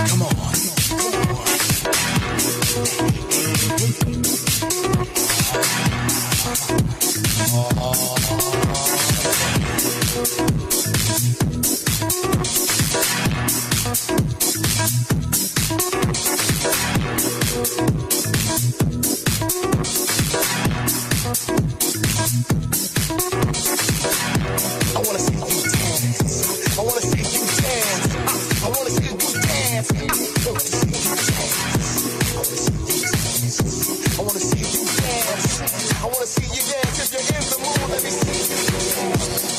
Come on. I wanna see you dance. I wanna see you dance. I wanna see you dance. I wanna see you dance. I wanna see you dance. I wanna see you dance. If you're in the mood, let me see you dance.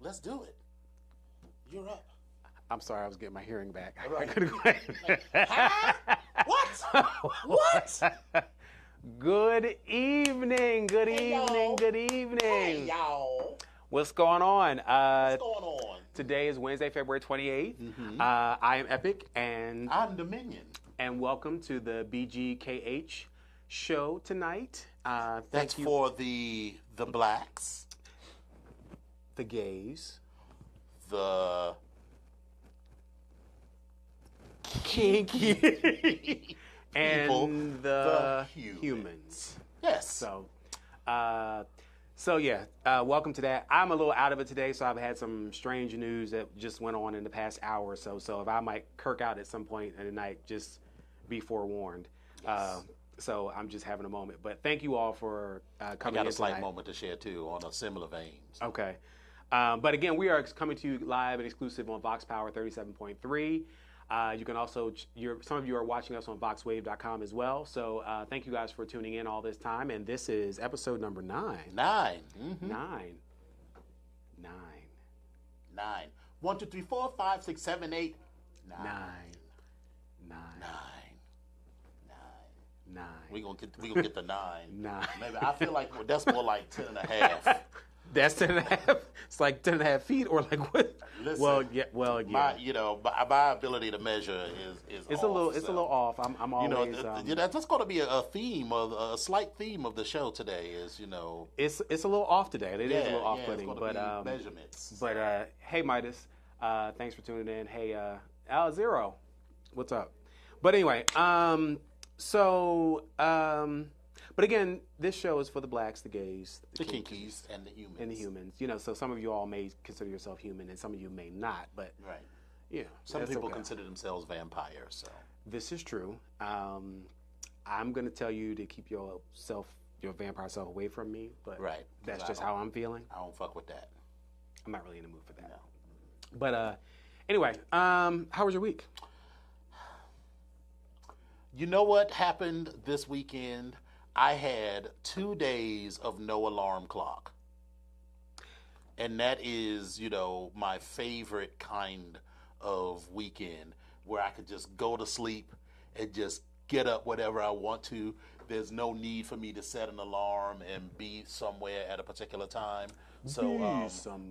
Let's do it. You're up. I'm sorry, I was getting my hearing back. Right. I couldn't. Huh? What? What? Good evening. Good Hey, evening. y'all. Good evening. Hey, y'all. What's going on? What's going on? Today is Wednesday, February 28th. Mm-hmm. I am Epic, and I'm Dominion. welcome to the BGKH show tonight. That's Thank you, for the blacks, the gays, the kinky, and people, the humans. humans. Yes. So yeah, welcome to that. I'm a little out of it today, so I've had some strange news that just went on in the past hour or so. So if I might kirk out at some point in the night, just be forewarned. Yes. So I'm just having a moment. But thank you all for coming in I got a slight tonight. moment to share too on a similar vein. Okay. But again, we are coming to you live and exclusive on Vox Power 37.3. You can also, some of you are watching us on VoxWave.com as well. So thank you guys for tuning in all this time. And this is episode number 9. 9. Mm-hmm. 9. 9. 9. 1, 2, 3, 4, 5, 6, 7, 8, 9. 9. 9. 9. We gonna get the 9. 9. Maybe I feel like that's more like 10 and a half. That's 10 and a half. It's like 10 and a half feet, or like what? Listen, well, yeah. My ability to measure is It's off, a little off. I'm always. That's going to be a theme of a slight theme of the show today. Is It's a little off today. It is a little off-putting, it's but be measurements. But hey, Midas, thanks for tuning in. Hey, Al Zero, what's up? But anyway, but again, this show is for the blacks, the gays, the kinkies, and the humans. So some of you all may consider yourself human, and some of you may not. But right, some people consider themselves vampires. So this is true. I'm going to tell you to keep your vampire self away from me. But that's just how I'm feeling. I don't fuck with that. I'm not really in the mood for that. No. But anyway, how was your week? You know what happened this weekend? I had 2 days of no alarm clock. And that is, my favorite kind of weekend where I could just go to sleep and just get up whenever I want to. There's no need for me to set an alarm and be somewhere at a particular time. So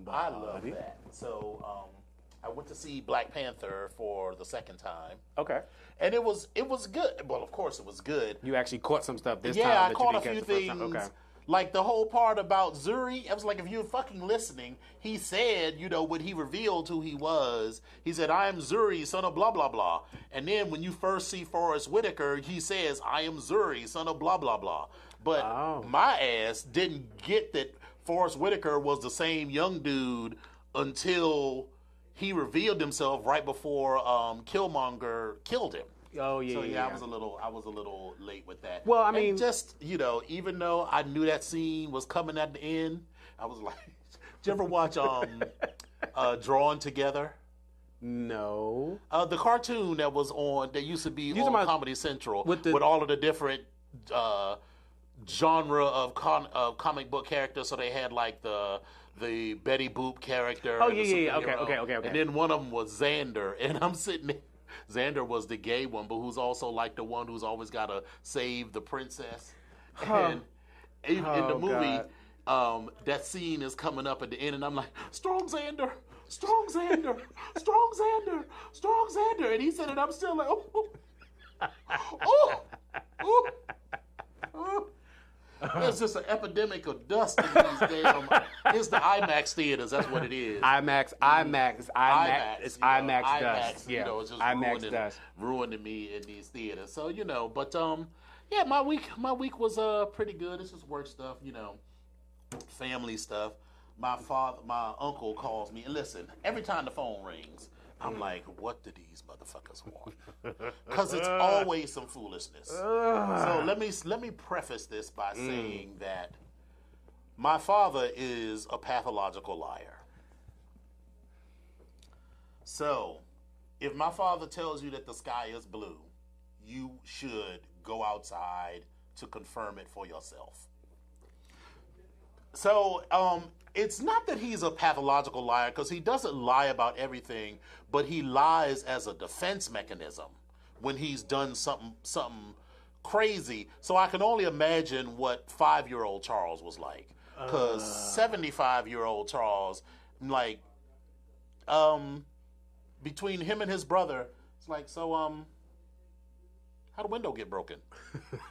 I love that. So I went to see Black Panther for the second time. Okay. And it was good. Well, of course it was good. You actually caught some stuff this time. Yeah, I that caught you a didn't few catch the first things. time. Okay. Like the whole part about Zuri. I was like, if you're fucking listening, he said, when he revealed who he was, he said, I am Zuri, son of blah, blah, blah. And then when you first see Forrest Whitaker, he says, I am Zuri, son of blah, blah, blah. But my ass didn't get that Forrest Whitaker was the same young dude until he revealed himself right before Killmonger killed him. Oh yeah. So I was a little late with that. Well, I mean, and just even though I knew that scene was coming at the end, I was like, did you ever watch Drawn Together? No. The cartoon that was that used to be on Comedy Central with all of the different genre of comic book characters. So they had like the Betty Boop character. Oh yeah. Okay. And then one of them was Xander, and I'm sitting there. Xander was the gay one, but who's also like the one who's always got to save the princess. And in the movie, that scene is coming up at the end, and I'm like, strong Xander, strong Xander, strong Xander, strong Xander. And he said it, I'm still like, There's just an epidemic of dust in these damn. It's the IMAX theaters. That's what it is. IMAX. It's IMAX dust. Yeah, it's just IMAX dust ruining me in these theaters. So but my week was pretty good. It's just work stuff, family stuff. My uncle calls me, and listen, every time the phone rings, I'm like, what do these motherfuckers want? Because it's always some foolishness. So let me preface this by saying that my father is a pathological liar. So if my father tells you that the sky is blue, you should go outside to confirm it for yourself. So it's not that he's a pathological liar, because he doesn't lie about everything, but he lies as a defense mechanism when he's done something crazy. So I can only imagine what 5-year-old Charles was like, because 75-year-old Charles, like, between him and his brother, it's like, so how'd the window get broken?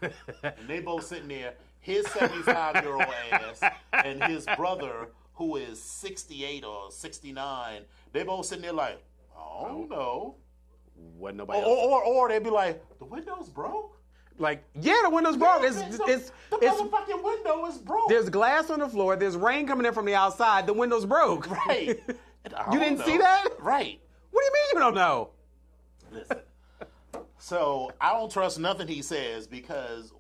And they both sitting there, his 75-year-old ass and his brother, who is 68 or 69, they both sitting there like, I don't know. What nobody else? Or they'd be like, the window's broke? Like, yeah, the window's broke. The motherfucking window is broke. There's glass on the floor. There's rain coming in from the outside. The window's broke. Right. You didn't see that? Right. What do you mean you don't know? Listen. So I don't trust nothing he says, because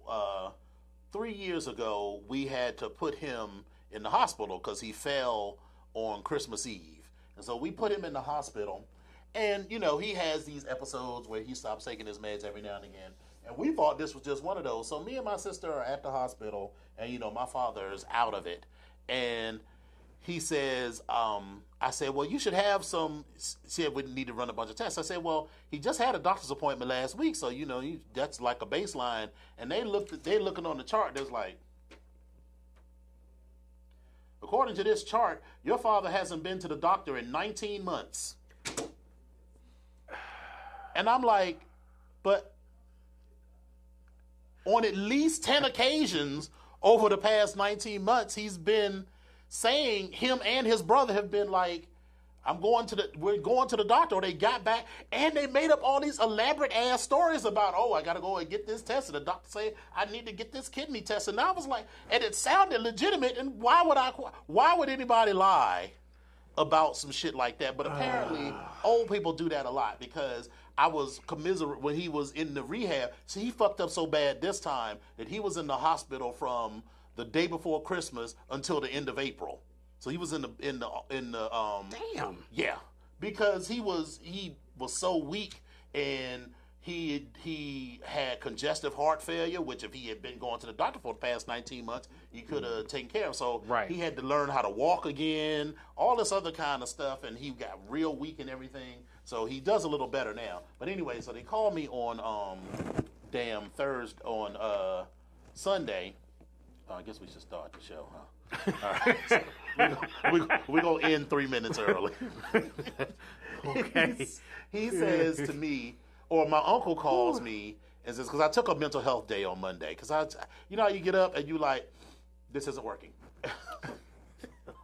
3 years ago we had to put him in the hospital because he fell on Christmas Eve. And so we put him in the hospital. And, he has these episodes where he stops taking his meds every now and again. And we thought this was just one of those. So me and my sister are at the hospital, and, my father is out of it. And he says, I said, well, you should have some. Said we need to run a bunch of tests. I said, well, he just had a doctor's appointment last week, so that's like a baseline. And they looking on the chart. There's like, according to this chart, your father hasn't been to the doctor in 19 months. And I'm like, but on at least 10 occasions over the past 19 months, he's been saying, him and his brother have been like, we're going to the doctor, or they got back, and they made up all these elaborate ass stories about, oh, I got to go and get this tested. The doctor say I need to get this kidney tested. And I was like, and it sounded legitimate, and why would anybody lie about some shit like that? But apparently old people do that a lot, because I was commiserate when he was in the rehab. So he fucked up so bad this time that he was in the hospital from the day before Christmas until the end of April. So he was in the Damn. Yeah, because he was so weak, and he had congestive heart failure, which if he had been going to the doctor for the past 19 months, he could have taken care of. So he had to learn how to walk again, all this other kind of stuff, and he got real weak and everything. So he does a little better now. But anyway, so they called me on Sunday. I guess we should start the show, huh? All right. So we're going to end 3 minutes early. Okay. He says to me, or my uncle calls me and says, because I took a mental health day on Monday. Because you know how you get up and you like, this isn't working.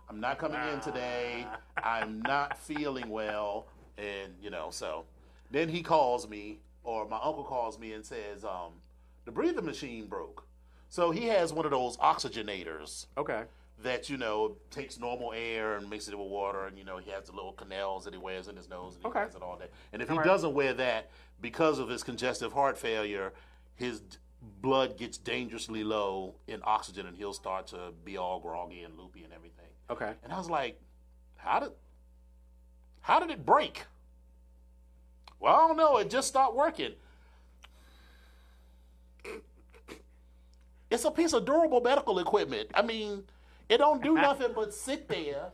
I'm not coming in today. I'm not feeling well. And, so then he calls me, or my uncle calls me and says, the breathing machine broke. So he has one of those oxygenators. Okay. That, takes normal air and mixes it with water. And, he has the little canals that he wears in his nose. And he has it all day. And if he doesn't wear that, because of his congestive heart failure, his blood gets dangerously low in oxygen, and he'll start to be all groggy and loopy and everything. Okay. And I was like, how did it break? Well, I don't know. It just stopped working. It's a piece of durable medical equipment. I mean, it don't do nothing but sit there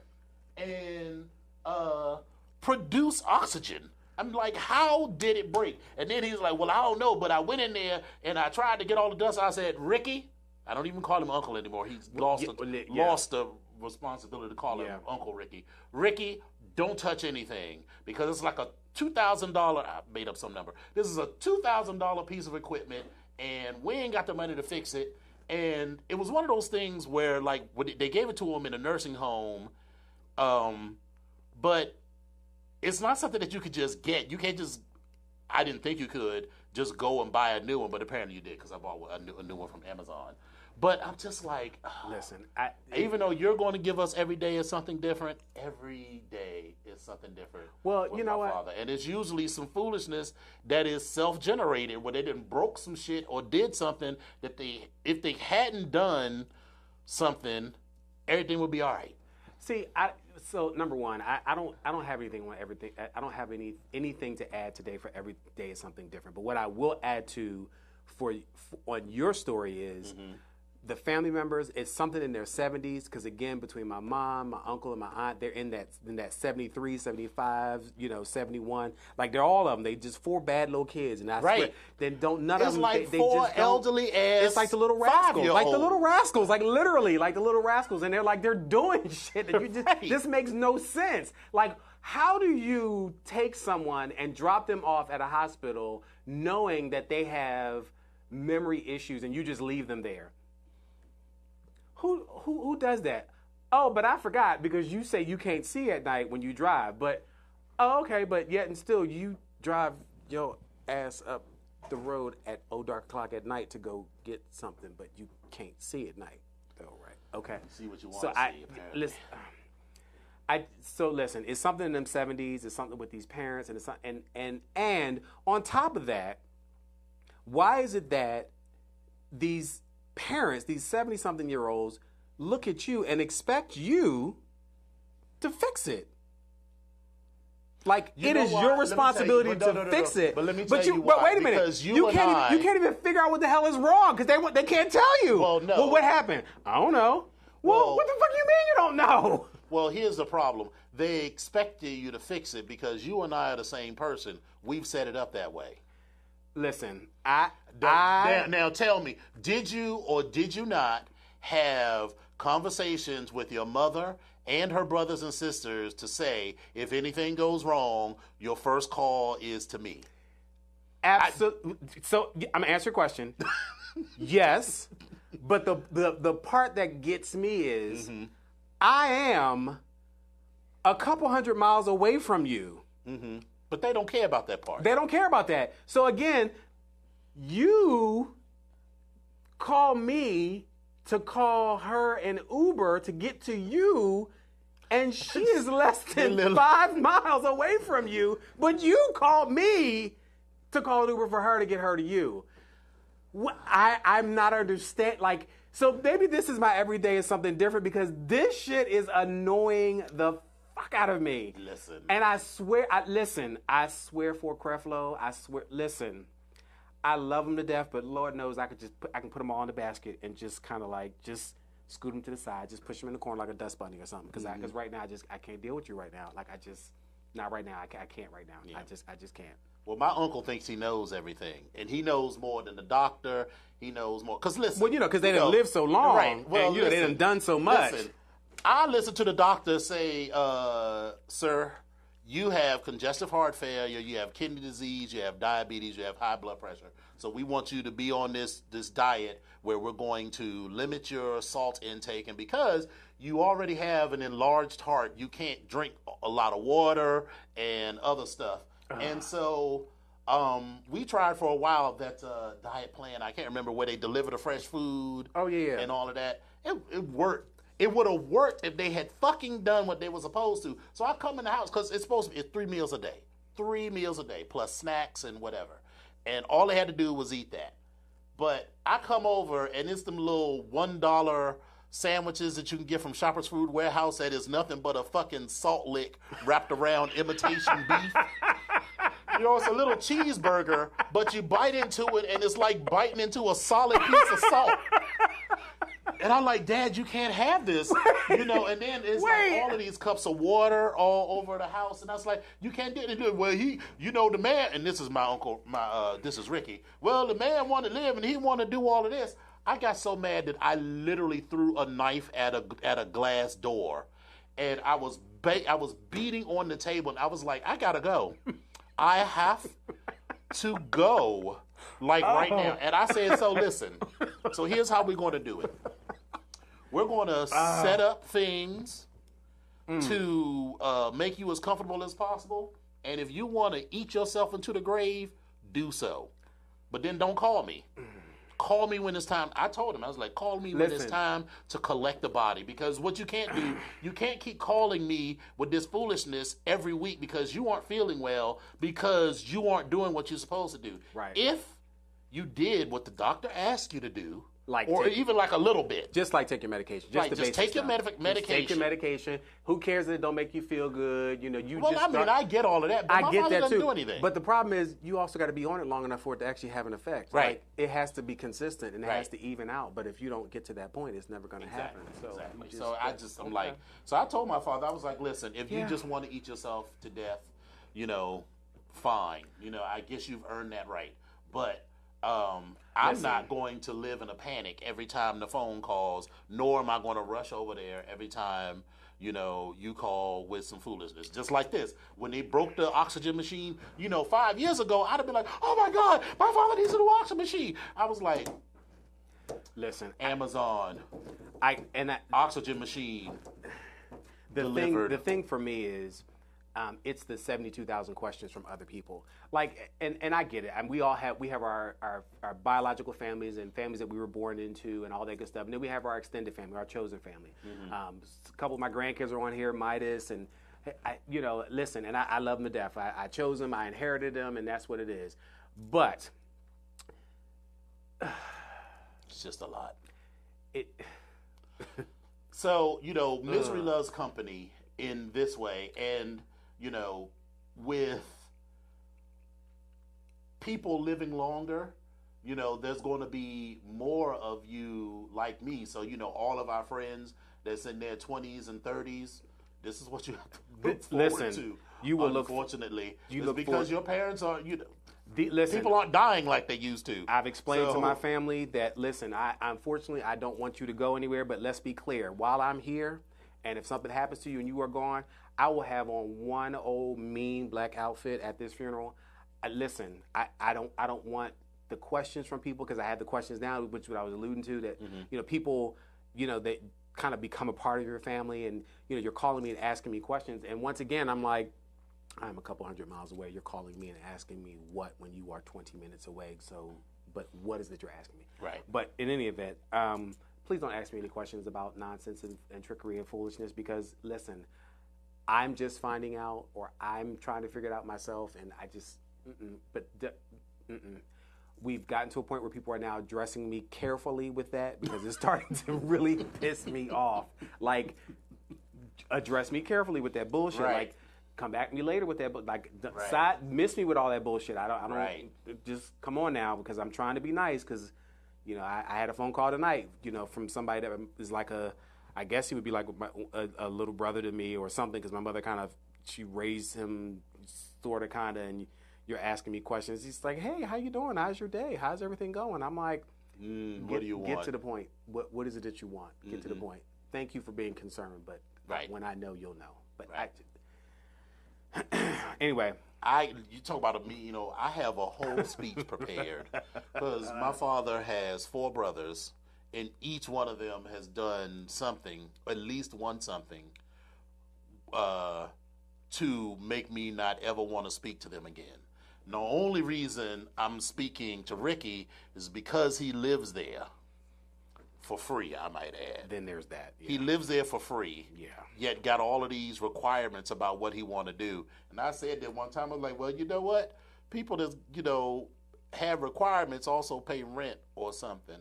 and produce oxygen. I'm like, how did it break? And then he's like, well, I don't know, but I went in there and I tried to get all the dust. I said, Ricky, I don't even call him uncle anymore. He's lost the responsibility to call him Uncle Ricky. Ricky, don't touch anything, because it's like a $2,000, I made up some number. This is a $2,000 piece of equipment, and we ain't got the money to fix it. And it was one of those things where, like, they gave it to him in a nursing home, but it's not something that you could just get. You can't just, I didn't think you could just go and buy a new one, but apparently you did, because I bought a new one from Amazon. But I'm just like, listen, even though you're going to give us every day is something different, every day is something different. Well, with you know my what? father. And it's usually some foolishness that is self-generated, where they didn't broke some shit or did something that if they hadn't done something, everything would be all right. See, so number one, I don't have anything on everything. I don't have anything to add today for every day is something different. But what I will add to on your story is. Mm-hmm. The family members, it's something in their 70s, because again, between my mom, my uncle, and my aunt, they're in that 73, 75, 71. Like, they're all of them. They just 4 bad little kids, and I swear, they don't. None of them. Like they four just elderly ass. It's like the little rascals, like the little rascals, like literally, like the little rascals, and they're doing shit that you just this makes no sense. Like, how do you take someone and drop them off at a hospital knowing that they have memory issues, and you just leave them there? Who does that? Oh, but I forgot, because you say you can't see at night when you drive. But, okay, but yet and still you drive your ass up the road at dark o'clock at night to go get something, but you can't see at night. Oh, right. Okay. You see what you want to see, apparently. Listen, it's something in them 70s, it's something with these parents, and it's and on top of that, why is it that these parents, these 70-something-year-olds, look at you and expect you to fix it? Like, it is your responsibility to fix it. But let me tell you why. But wait a minute. Because you can't even figure out what the hell is wrong, because they can't tell you. Well, no. Well, what happened? I don't know. Well, what the fuck you mean you don't know? Well, here's the problem. They expected you to fix it because you and I are the same person. We've set it up that way. Listen, Now tell me, did you or did you not have conversations with your mother and her brothers and sisters to say, if anything goes wrong, your first call is to me? absolutely. So I'm gonna answer your question. Yes, but the part that gets me is I am a couple hundred miles away from you. But they don't care about that part. They don't care about that. So again, you call me to call her an Uber to get to you, and she is less than 5 miles away from you, but you called me to call an Uber for her to get her to you. I'm not understand, like, so maybe this is my everyday is something different because this shit is annoying the fuck out of me. Listen. And I swear for Creflo, listen, I love them to death, but Lord knows I can put them all in the basket and just kind of like, just scoot them to the side, just push them in the corner like a dust bunny or something. Because right now, I can't deal with you right now. Like, not right now. I can't right now. Yeah. I just can't. Well, my uncle thinks he knows everything, and he knows more than the doctor. He knows more. Because listen. Well, because they didn't live so long. Right. Well, and, they done so much. Listen, I listen to the doctor say, sir, you have congestive heart failure, you have kidney disease, you have diabetes, you have high blood pressure. So we want you to be on this diet where we're going to limit your salt intake. And because you already have an enlarged heart, you can't drink a lot of water and other stuff. And so we tried for a while that diet plan. I can't remember where they deliver the fresh food. Oh, yeah. And all of that. It worked. It would have worked if they had fucking done what they were supposed to. So I come in the house, because it's supposed to be 3 meals a day. 3 meals a day, plus snacks and whatever. And all they had to do was eat that. But I come over, and it's them little $1 sandwiches that you can get from Shoppers Food Warehouse that is nothing but a fucking salt lick wrapped around imitation beef. It's a little cheeseburger, but you bite into it, and it's like biting into a solid piece of salt. And I'm like, Dad, you can't have this, and then it's like all of these cups of water all over the house, and I was like, you can't do it. Well, the man, and this is my uncle, this is Ricky. Well, the man wanted to live, and he wanted to do all of this. I got so mad that I literally threw a knife at a glass door, and I was beating on the table, and I was like, I gotta go. I have to go, right now. And I said, so listen, so here's how we're going to do it. We're going to set up things to make you as comfortable as possible. And if you want to eat yourself into the grave, do so. But then don't call me. Call me when it's time. I told him, I was like, call me when it's time to collect the body. Because what you can't do, you can't keep calling me with this foolishness every week because you aren't feeling well, because you aren't doing what you're supposed to do. Right. If you did what the doctor asked you to do, like even like a little bit. Just like take your medication. Just take your medication. Just take your medication. Who cares that it don't make you feel good? I get all of that, but I my get body that doesn't too. do anything. But the problem is you also got to be on it long enough for it to actually have an effect. Right. Like, it has to be consistent and it has to even out. But if you don't get to that point, it's never going to happen. So exactly. So I told my father, I was like, listen, if you just want to eat yourself to death, fine. I guess you've earned that right. But I'm not going to live in a panic every time the phone calls, nor am I going to rush over there every time, you call with some foolishness. Just like this. When they broke the oxygen machine, 5 years ago, I'd have been like, oh my God, my father needs a new oxygen machine. I was like, listen, Amazon, oxygen machine delivered. The thing for me is, it's the 72,000 questions from other people. Like, and I get it. And we have our biological families and families that we were born into and all that good stuff. And then we have our extended family, our chosen family. A couple of my grandkids are on here, Midas, and listen, and I love them to death. I chose them, I inherited them, and that's what it is. But it's just a lot. So, misery loves company in this way, and with people living longer, there's going to be more of you like me. So, all of our friends that's in their 20s and 30s, this is what you have to look Listen, forward to. you will unfortunately, you look because forward- your parents are listen, people aren't dying like they used to. I've explained to my family that, listen, I unfortunately, I don't want you to go anywhere, but let's be clear. While I'm here, and if something happens to you and you are gone, I will have on one old mean black outfit at this funeral. Listen, I don't want the questions from people, because I have the questions now, which is what I was alluding to, that, people, that kind of become a part of your family, and, you're calling me and asking me questions. And once again, I'm like, I'm a couple hundred miles away. You're calling me and asking me what when you are 20 minutes away. So, but what is it you're asking me? Right. But in any event, please don't ask me any questions about nonsense and trickery and foolishness, because, listen, I'm just finding out, or I'm trying to figure it out myself, and I just, We've gotten to a point where people are now addressing me carefully with that, because it's starting to really piss me off. Like, address me carefully with that bullshit. Right. Like, come back to me later with that, but like, Right. miss me with all that bullshit. I don't. Right. Just come on now, because I'm trying to be nice. Because, I had a phone call tonight, from somebody that is like I guess he would be like a little brother to me or something, because my mother she raised him sort of kind of, and you're asking me questions. He's like, hey, how you doing? How's your day? How's everything going? I'm like, what do you want? Get to the point. What is it that you want? Get to the point. Thank you for being concerned, but when I know, you'll know. But anyway. You talk about me, I have a whole speech prepared, because my father has 4 brothers, and each one of them has done something, at least one something, to make me not ever want to speak to them again. The only reason I'm speaking to Ricky is because he lives there for free, I might add. Then there's that. Yeah. He lives there for free. Yeah. Yet got all of these requirements about what he want to do. And I said that one time, I was like, well, you know what? People that, have requirements also pay rent or something.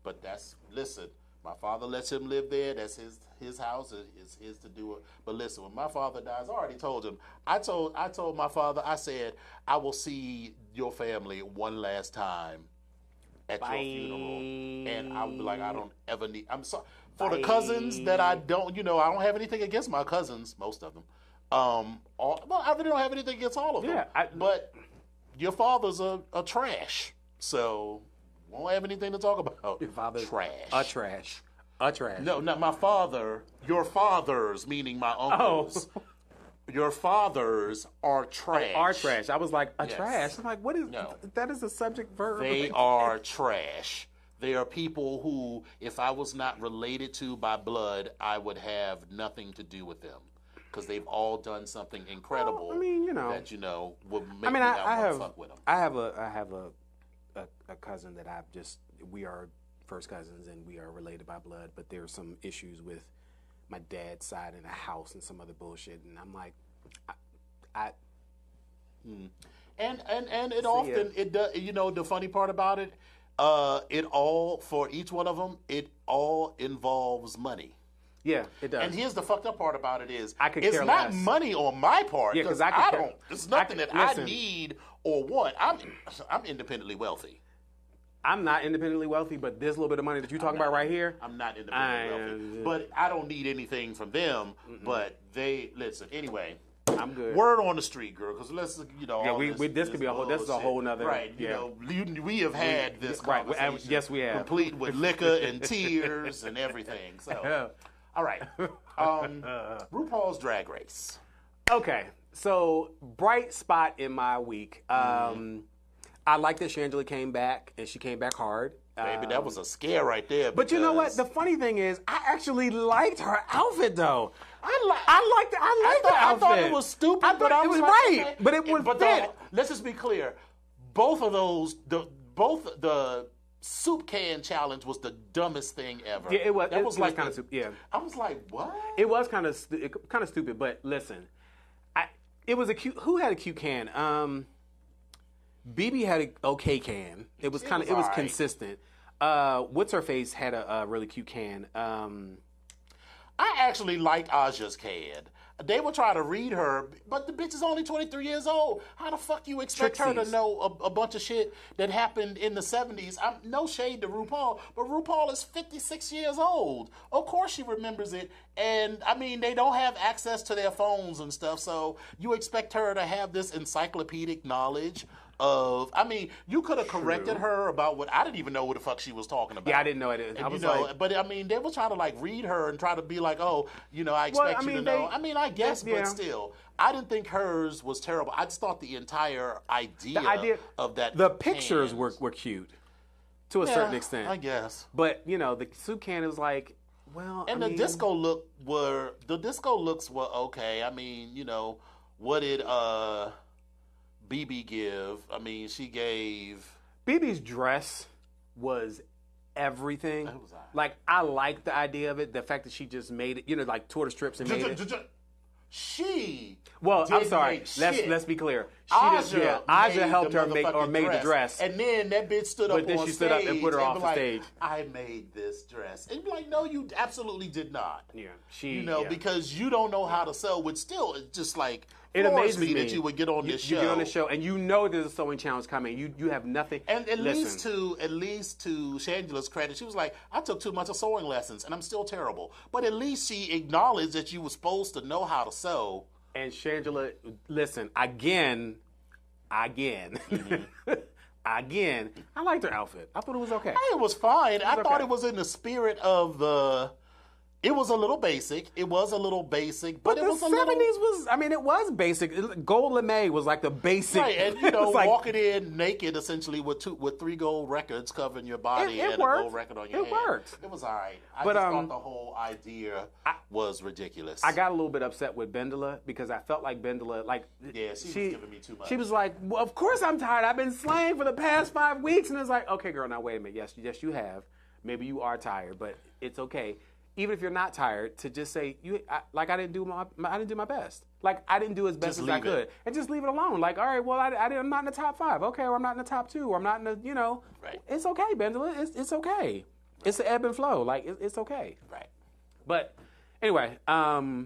But listen, my father lets him live there. That's his house. It's his to do it. But listen, when my father dies, I already told him. I told my father, I said, I will see your family one last time at your funeral. And I would be like, I don't ever need, I'm sorry. For the cousins that I don't, I don't have anything against my cousins, most of them. I really don't have anything against all of them. But your father's a trash. So, won't have anything to talk about. Your father's trash. A trash. No, not my father. Your fathers, meaning my uncles. Oh. Your fathers are trash. Are trash. I was like, Yes. trash? I'm like, what is, that is a subject verb. They are trash. They are people who, if I was not related to by blood, I would have nothing to do with them. Because they've all done something incredible Well, I mean, that, would make me not want to fuck with them. I have a cousin that we are first cousins and we are related by blood, but there's some issues with my dad's side in the house and some other bullshit, and I'm like, And it often, it does, the funny part about it, for each one of them, it all involves money. yeah, it does. And here's the fucked up part about it is, I could it's care not less. money on my part, Yeah, because 'cause I could care- it's nothing that listen. I need or want. I'm independently wealthy. I'm not independently wealthy, but this little bit of money that you're talking about right here, I'm not independently wealthy. But I don't need anything from them, but they, listen, anyway. I'm good. Word on the street, girl, because let's, all this could be a whole. This is a whole nother. Right, we have had this right, conversation. yes, we have. Complete with liquor and tears and everything. So, all right. RuPaul's Drag Race. Okay, so bright spot in my week. I like that Shangela came back, and she came back hard. Baby, that was a scare right there. But you know what? The funny thing is, I actually liked her outfit, though. I liked the outfit. I thought it was stupid, but I it was like, right, okay. but it was fit. Let's just be clear. Both of those, the soup can challenge was the dumbest thing ever. Yeah, it was. That it was was kind of stupid. Yeah, I was like, what? it was kind of stupid. But listen, it was a cute. Who had a cute can? BB had an okay can. It was kind of. It was alright. consistent. What's her face had a really cute can. I actually liked Aja's can. They will try to read her, but the bitch is only 23 years old. How the fuck you expect her to know a bunch of shit that happened in the 70s? I'm no shade to RuPaul, but RuPaul is 56 years old. Of course she remembers it. And, I mean, they don't have access to their phones and stuff, so you expect her to have this encyclopedic knowledge of, I mean, you could have corrected her about what, I didn't even know what the fuck she was talking about. Yeah, I didn't know it. I was like, but I mean, they were trying to like read her and try to be like, oh, you know, I expect you to know. I mean, I guess, but still, I didn't think hers was terrible. I just thought the entire idea of that. The pictures were cute to a certain extent, I guess. But you know, the soup can is like, well, and the disco looks were okay. I mean, you know, what did BB give? I mean, she gave... BB's dress was everything. It was like, I like the idea of it. The fact that she just made it, you know, like tore the strips and made it. I'm sorry. Let's be clear. Aja helped her make the dress. And then that bitch stood up on stage. But then she stood up and put her off the stage. I made this dress. And be like, no, you absolutely did not. Yeah. Because you don't know how to sew, which still is just like... It amazes me that you would get on this show. You get on the show, and you know there's a sewing challenge coming. You have nothing. And at least to Shangela's credit, she was like, I took 2 months of sewing lessons, and I'm still terrible. But at least she acknowledged that you were supposed to know how to sew. And Shangela, listen, again, again, I liked her outfit. I thought it was okay. It was fine. I thought it was in the spirit of the... It was a little basic. But it was a little... it was basic. Gold lame was like the basic. Right, and you know, walking in naked essentially with 3 gold records covering your body and a gold record on your hand. It worked. It was all right. I just thought the whole idea was ridiculous. I got a little bit upset with Bendela because I felt like Bendela, she was giving me too much. She was like, well, of course I'm tired. I've been slaying for the past 5 weeks. And it's like, okay, girl, now wait a minute. Yes, you have. Maybe you are tired, but it's okay. Even if you're not tired, to just say I didn't do my best. Like I didn't do as best as I could, and just leave it alone. Like, all right, well, I'm not in the top 5. Okay, or I'm not in the top 2, or I'm not in the, Right. It's okay, Bendela. It's okay. Right. It's the ebb and flow. Like it's okay. Right. But anyway, I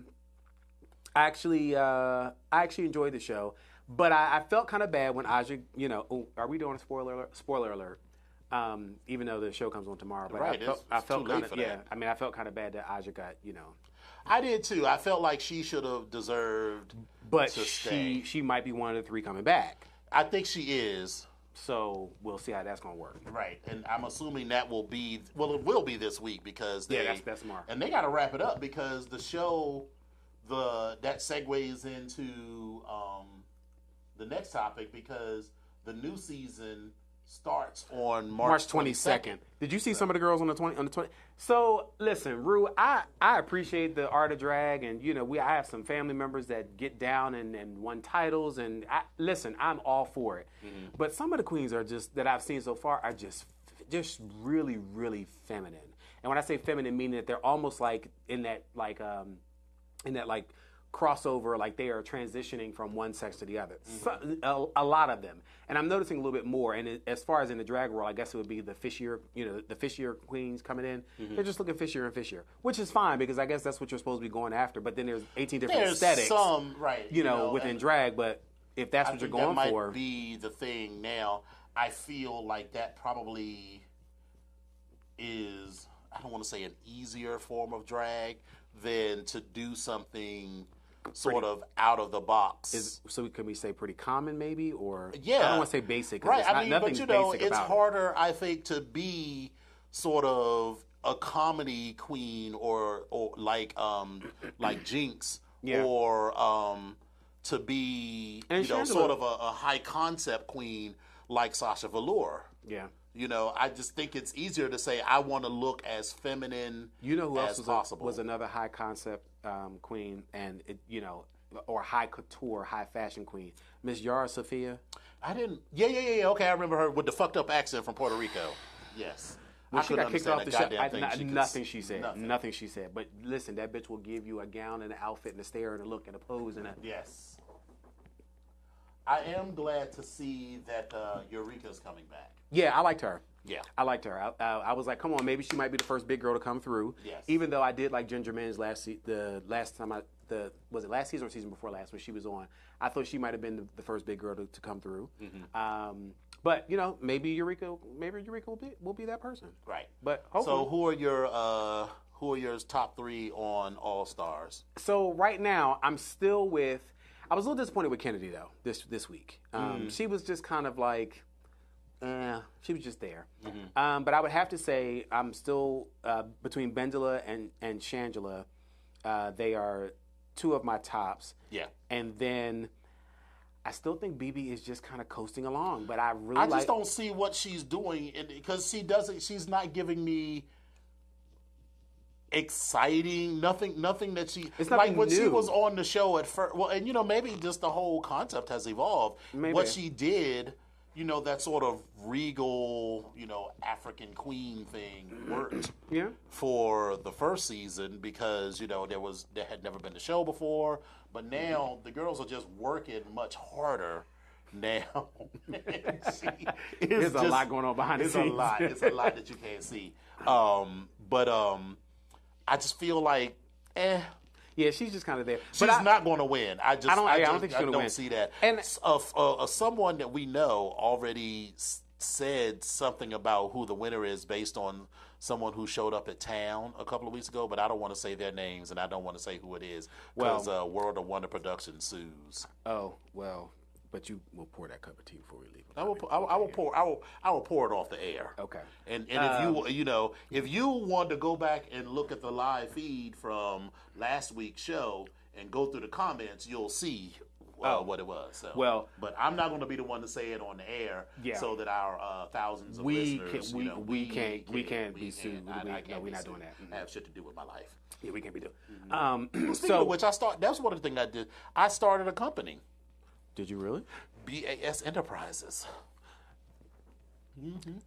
actually enjoyed the show, but I felt kind of bad when Aja, are we doing a spoiler alert? Even though the show comes on tomorrow, but I felt kind of I felt kind of bad that Aja got, I did too. I felt like she should have deserved to stay. She might be one of the 3 coming back. I think she is. So we'll see how that's going to work. Right, and I'm assuming that will be it will be this week because that's tomorrow. And they got to wrap it up because the show that segues into the next topic because the new season starts on March 22nd. Did you see some of the girls on the 20? So listen, Rue, I appreciate the art of drag, and I have some family members that get down and won titles, and I'm all for it. Mm-hmm. But some of the queens are just that I've seen so far are just really, really feminine. And when I say feminine, meaning that they're almost like in that crossover, like they are transitioning from one sex to the other. Mm-hmm. So, a lot of them, and I'm noticing a little bit more. And as far as in the drag world, I guess it would be the fishier, the fishier queens coming in. Mm-hmm. They're just looking fishier and fishier, which is fine because I guess that's what you're supposed to be going after. But then there's 18 different aesthetics, within drag. But if that's what you're going that for, might be the thing. Now, I feel like that probably is, I don't want to say an easier form of drag than to do something sort of out of the box. So can we say pretty common maybe, or I don't want to say basic. Right, but it's harder, I think, to be sort of a comedy queen or like Jinx, or to be sort of a high concept queen like Sasha Velour. Yeah. I just think it's easier to say I want to look as feminine who as else possible. was another high concept queen and or high couture, high fashion queen, Miss Yara Sofia. I didn't. Yeah. Okay, I remember her with the fucked up accent from Puerto Rico. Yes. When she got kicked off the show, nothing she said. But listen, that bitch will give you a gown and an outfit and a stare and a look and a pose and a. Yes. I am glad to see that Eureka's coming back. Yeah, I liked her. Yeah. I liked her. I was like, come on, maybe she might be the first big girl to come through. Yes. Even though I did like Ginger Minj the last time was it last season or season before last when she was on. I thought she might have been the first big girl to come through. But maybe Eureka will be that person. Right. But hopefully. So who are your top 3 on All Stars? So right now I'm still with. I was a little disappointed with Kennedy though this week. She was just kind of like. She was just there. But I would have to say I'm still between Bendela and Shangela. They are 2 of my tops. Yeah. And then I still think BB is just kind of coasting along. But I just don't see what she's doing because she's not giving me exciting nothing that she it's like when new. She was on the show at first. Well, and maybe just the whole concept has evolved. Maybe. What she did. That sort of regal, African queen thing worked for the first season because, there had never been a show before. But now the girls are just working much harder now. There's a lot going on behind the scenes. It's a lot that you can't see. But I just feel like, Yeah, she's just kind of there. She's not going to win. I don't think she's going to win. See that. And someone that we know already said something about who the winner is based on someone who showed up at town a couple of weeks ago, but I don't want to say their names and I don't want to say who it is because World of Wonder Production sues. Oh well, but you will pour that cup of tea before we leave. I will pour it off the air. Okay. And if you want to go back and look at the live feed from last week's show and go through the comments, you'll see what it was. So. But I'm not going to be the one to say it on the air, so that our thousands of listeners, we can't be sued. We're not doing that. I have shit to do with my life. Yeah, we can't be doing. Speaking of which, that's one of the things I did. I started a company. Did you really? BAS Enterprises.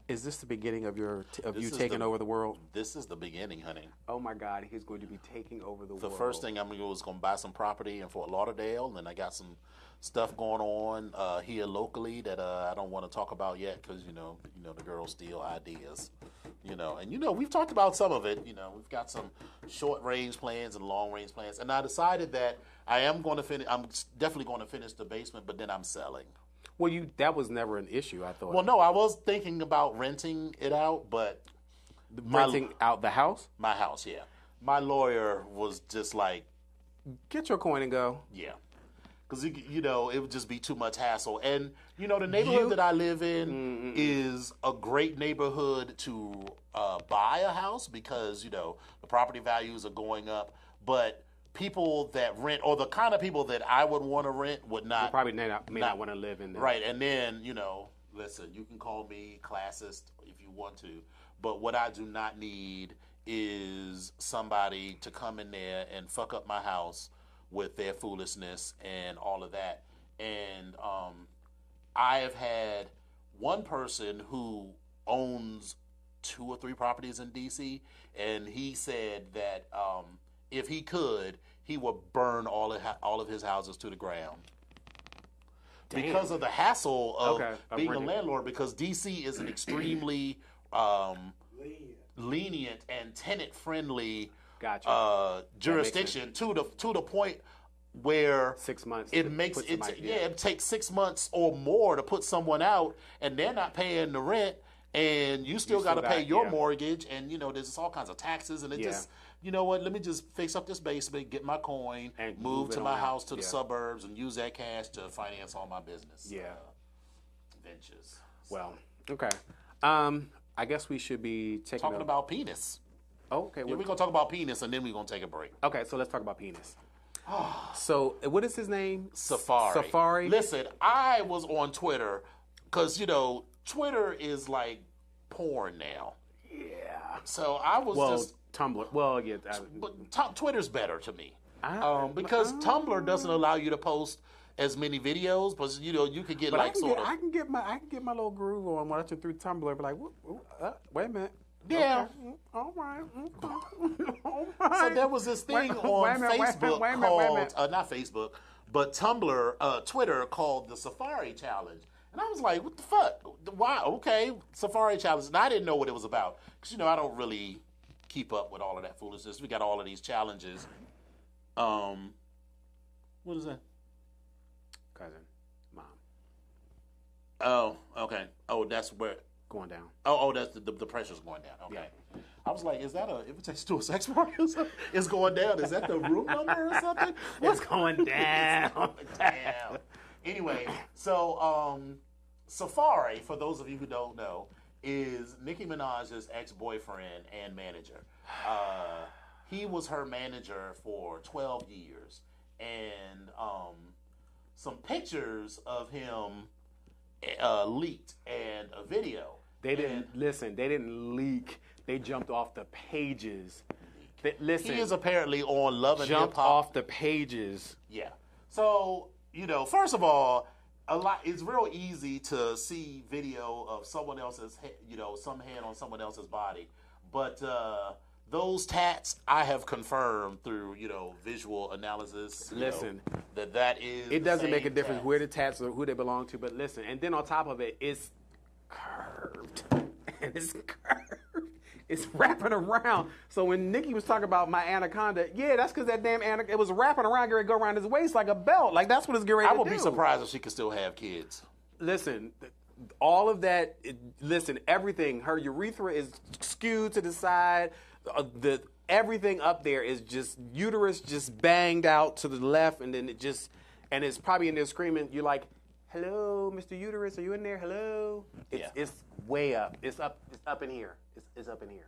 Is this the beginning of you taking over the world? This is the beginning, honey. Oh my God, he's going to be taking over the world. The first thing I'm going to do is going to buy some property in Fort Lauderdale, and I got some stuff going on here locally that I don't want to talk about yet because the girls steal ideas, and we've talked about some of it. We've got some short range plans and long range plans, and I decided that I am going to finish. I'm definitely going to finish the basement, but then I'm selling. Well, that was never an issue, I thought. Well, no, I was thinking about renting it out, but renting out the house? My house, yeah. My lawyer was just like, get your coin and go. Yeah. Because, it would just be too much hassle. And, the neighborhood that I live in is a great neighborhood to buy a house because, the property values are going up. But people that rent, or the kind of people that I would want to rent would not. Probably may not want to live in there. Right. And then, listen, you can call me classist if you want to. But what I do not need is somebody to come in there and fuck up my house with their foolishness and all of that. And I have had one person who owns 2 or 3 properties in D.C., and he said that if he could, he would burn all of his houses to the ground. Damn. Because of the hassle of being a landlord, because D.C. is an extremely lenient and tenant-friendly jurisdiction to the point where 6 months it takes 6 months or more to put someone out, and they're not paying the rent, and you still got to pay your mortgage, and there's just all kinds of taxes, and it just let me just fix up this basement, get my coin, and move to my house to the suburbs, and use that cash to finance all my business ventures. Well, okay. I guess we should be talking about penis. Oh, okay. We're going to talk about penis, and then we're going to take a break. Okay, so let's talk about penis. So, what is his name? Safari. Listen, I was on Twitter, because, Twitter is like porn now. Yeah. So, I was Tumblr. Well, yeah. But Twitter's better to me. Because Tumblr doesn't allow you to post as many videos, but you could get I can get my little groove on watching through Tumblr. Be like, wait a minute. Yeah. Okay. All right. So there was this thing on Facebook called not Facebook, but Tumblr, Twitter called the Safari Challenge, and I was like, what the fuck? Why? Okay, Safari Challenge, and I didn't know what it was about because I don't really keep up with all of that foolishness. We got all of these challenges. What is that? Cousin, mom, Oh, okay. Oh, that's where. going down. Oh, that's the pressure's going down. Okay. Yeah. I was like, is that a invitation to a sex party or something? It's going down. Is that the room number or something? What's going down? Damn. Anyway, so Safari, for those of you who don't know, is Nicki Minaj's ex-boyfriend and manager. He was her manager for 12 years. And some pictures of him leaked and a video. They didn't leak. They jumped off the pages. Listen, He is apparently on Love and Hip jumped Hop. off the pages. Yeah. So, first of all, it's real easy to see video of someone else's, some hand on someone else's body. But those tats, I have confirmed through, visual analysis. Listen, that is. It doesn't make a same difference tats. where the tats or who they belong to, but listen, and then on top of it, it's curved. And it's curved. It's wrapping around. So when Nikki was talking about my anaconda, yeah, that's because that damn anaconda, it was wrapping around, getting ready to go around his waist like a belt. Like, that's what it's getting ready I to would do. be surprised if she could still have kids. Listen, all of that, everything, her urethra is skewed to the side. Everything up there is just uterus just banged out to the left, and then and it's probably in there screaming. You're like, hello, Mr. Uterus, are you in there? Hello? It's way up. It's up in here. It's up in here.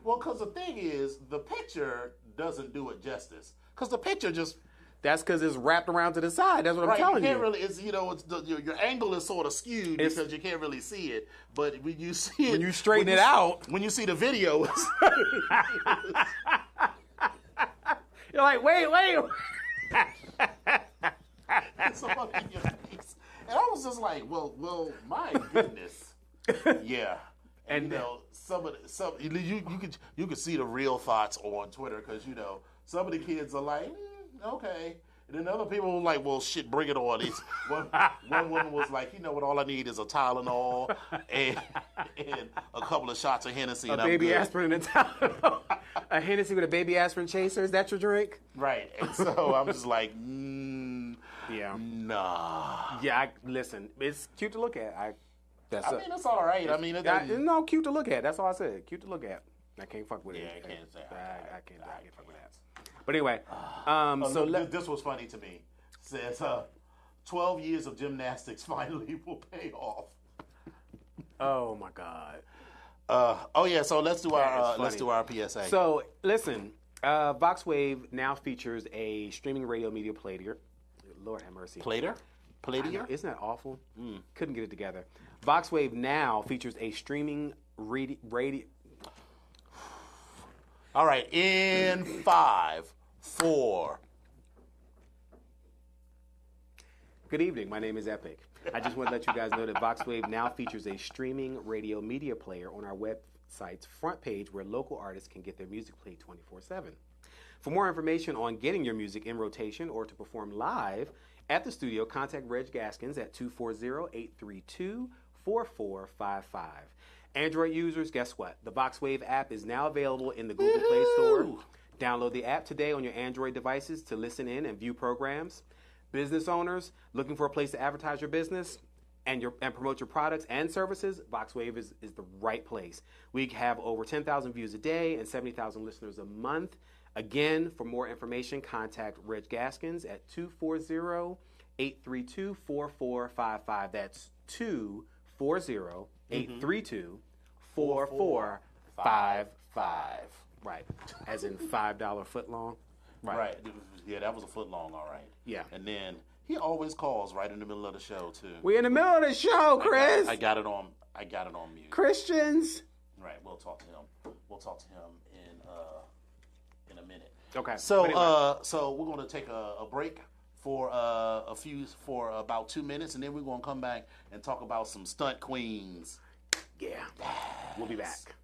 Well, because the thing is, the picture doesn't do it justice. Because the picture just. That's because it's wrapped around to the side. That's what I'm Right, telling you you. can't really. It's your angle is sort of skewed because you can't really see it. But when you see it, When you straighten it out, when you see the video, you're like, wait. it's all in your face. And I was just like, well, my goodness, yeah. And you could see the real thoughts on Twitter because some of the kids are like, okay. And then other people were like, well, shit, bring it on. One woman was like, you know what, all I need is a Tylenol and a couple of shots of Hennessy. A baby aspirin and a Tylenol. A Hennessy with a baby aspirin chaser. Is that your drink? Right. And so I'm just like, Yeah. nah. Yeah, listen, it's cute to look at. I mean, it's all right. I mean, it doesn't. No, cute to look at. That's all I said. Cute to look at. I can't fuck with it. Yeah, I can't say. I can't fuck with that. But anyway, This was funny to me. It says 12 years of gymnastics finally will pay off. Oh my God. So let's do our PSA. So listen, VoxWave now features a streaming radio media player. Lord have mercy. Plater? Isn't that awful? Couldn't get it together. VoxWave now features a streaming radio. All right, in 5, 4. Good evening. My name is Epic. I just want to let you guys know that VoxWave now features a streaming radio media player on our website's front page where local artists can get their music played 24/7. For more information on getting your music in rotation or to perform live at the studio, contact Reg Gaskins at 240-832-4455. Android users, guess what? The VoxWave app is now available in the Google Play Store. Download the app today on your Android devices to listen in and view programs. Business owners looking for a place to advertise your business and promote your products and services, VoxWave is the right place. We have over 10,000 views a day and 70,000 listeners a month. Again, for more information, contact Reg Gaskins at 240-832-4455. That's 240-832-4455. Right. As in $5 foot long. Right. Yeah, that was a foot long, all right. Yeah. And then he always calls right in the middle of the show too. We're in the middle of the show, Chris. I got it on mute. Christians. Right. We'll talk to him in a minute. Okay. So anyway. so we're going to take a break for about 2 minutes, and then we're going to come back and talk about some stunt queens. Yeah. We'll be back.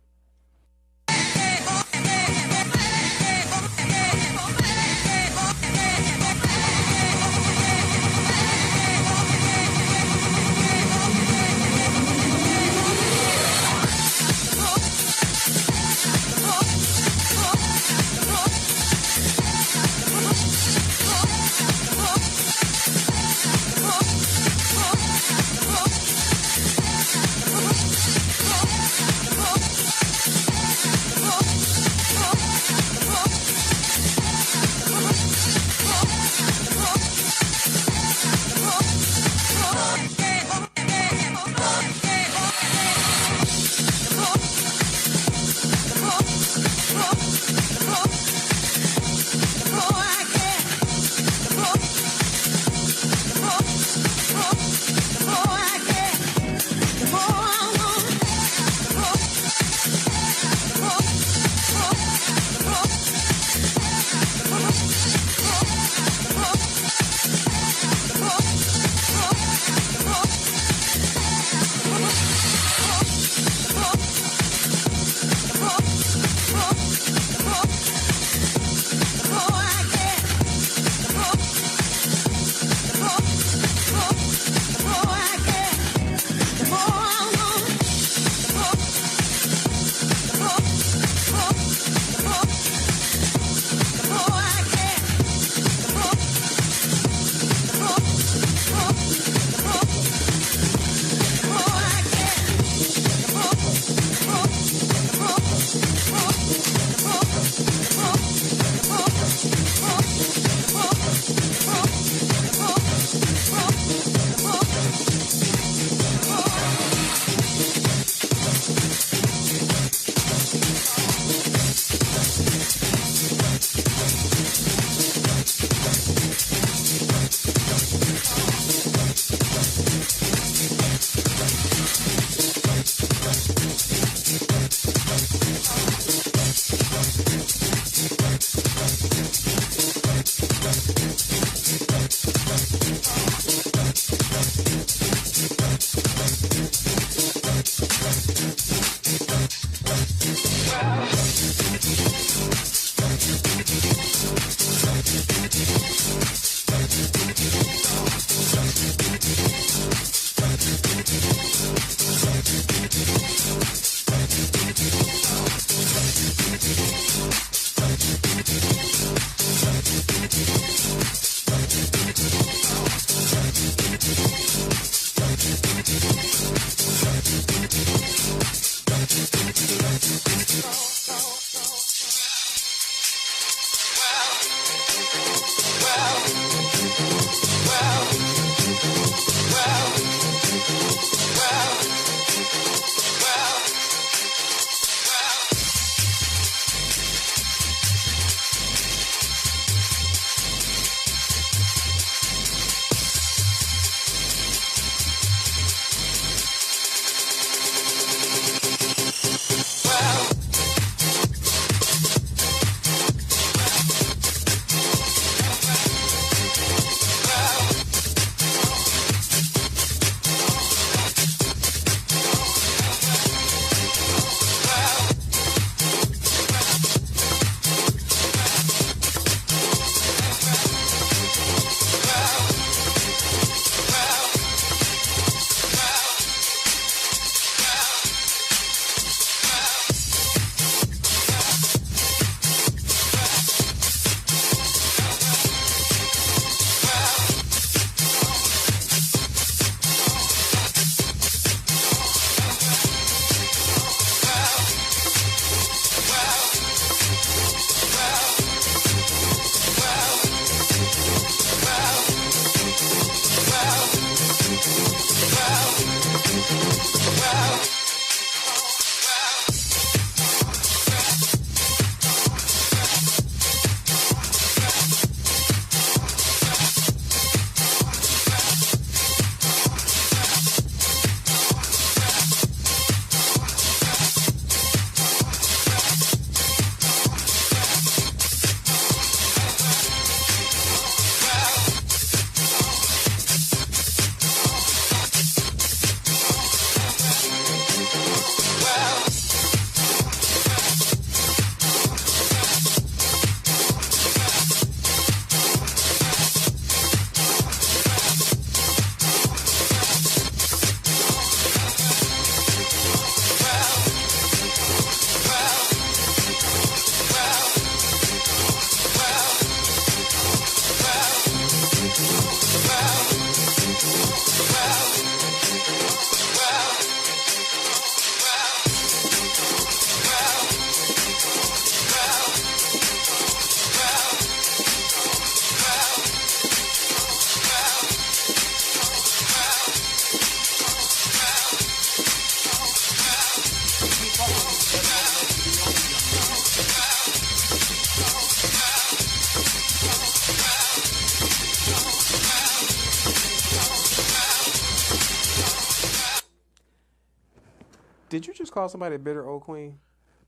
Did you just call somebody a bitter old queen?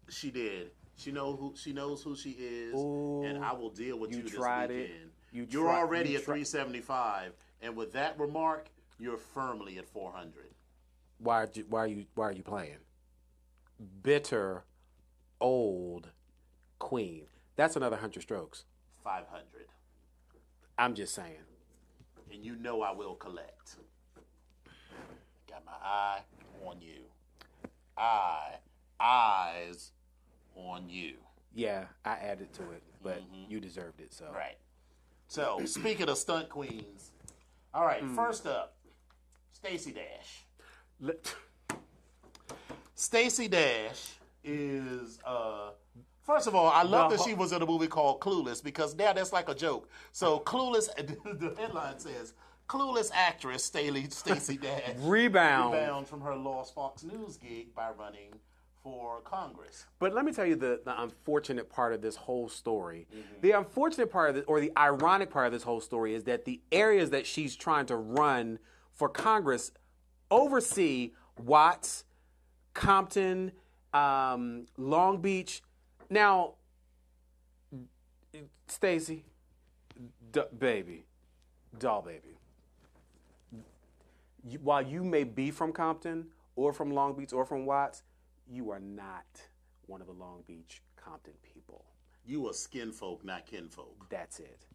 She did. She knows who she is, Ooh, and I will deal with you this tried weekend. it. You're already at 375, and with that remark, you're firmly at 400. Why are you playing? Bitter old queen. That's another 100 strokes. 500. I'm just saying. And you know I will collect. Got my eye on you. Eyes on you. Yeah, I added to it, but you deserved it. So right. So speaking of stunt queens, all right. First up, Stacey Dash. Stacey Dash is. First of all, I love that she was in a movie called Clueless because now that's like a joke. So Clueless, the headline says, Clueless actress Stacey Dash rebounds from her lost Fox News gig by running for Congress. But let me tell you the unfortunate part of this whole story. The unfortunate part of it, or the ironic part of this whole story, is that the areas that she's trying to run for Congress oversee Watts, Compton, Long Beach. Now, Stacey, doll baby, while you may be from Compton or from Long Beach or from Watts, you are not one of the Long Beach Compton people. You are skin folk, not kinfolk. That's it.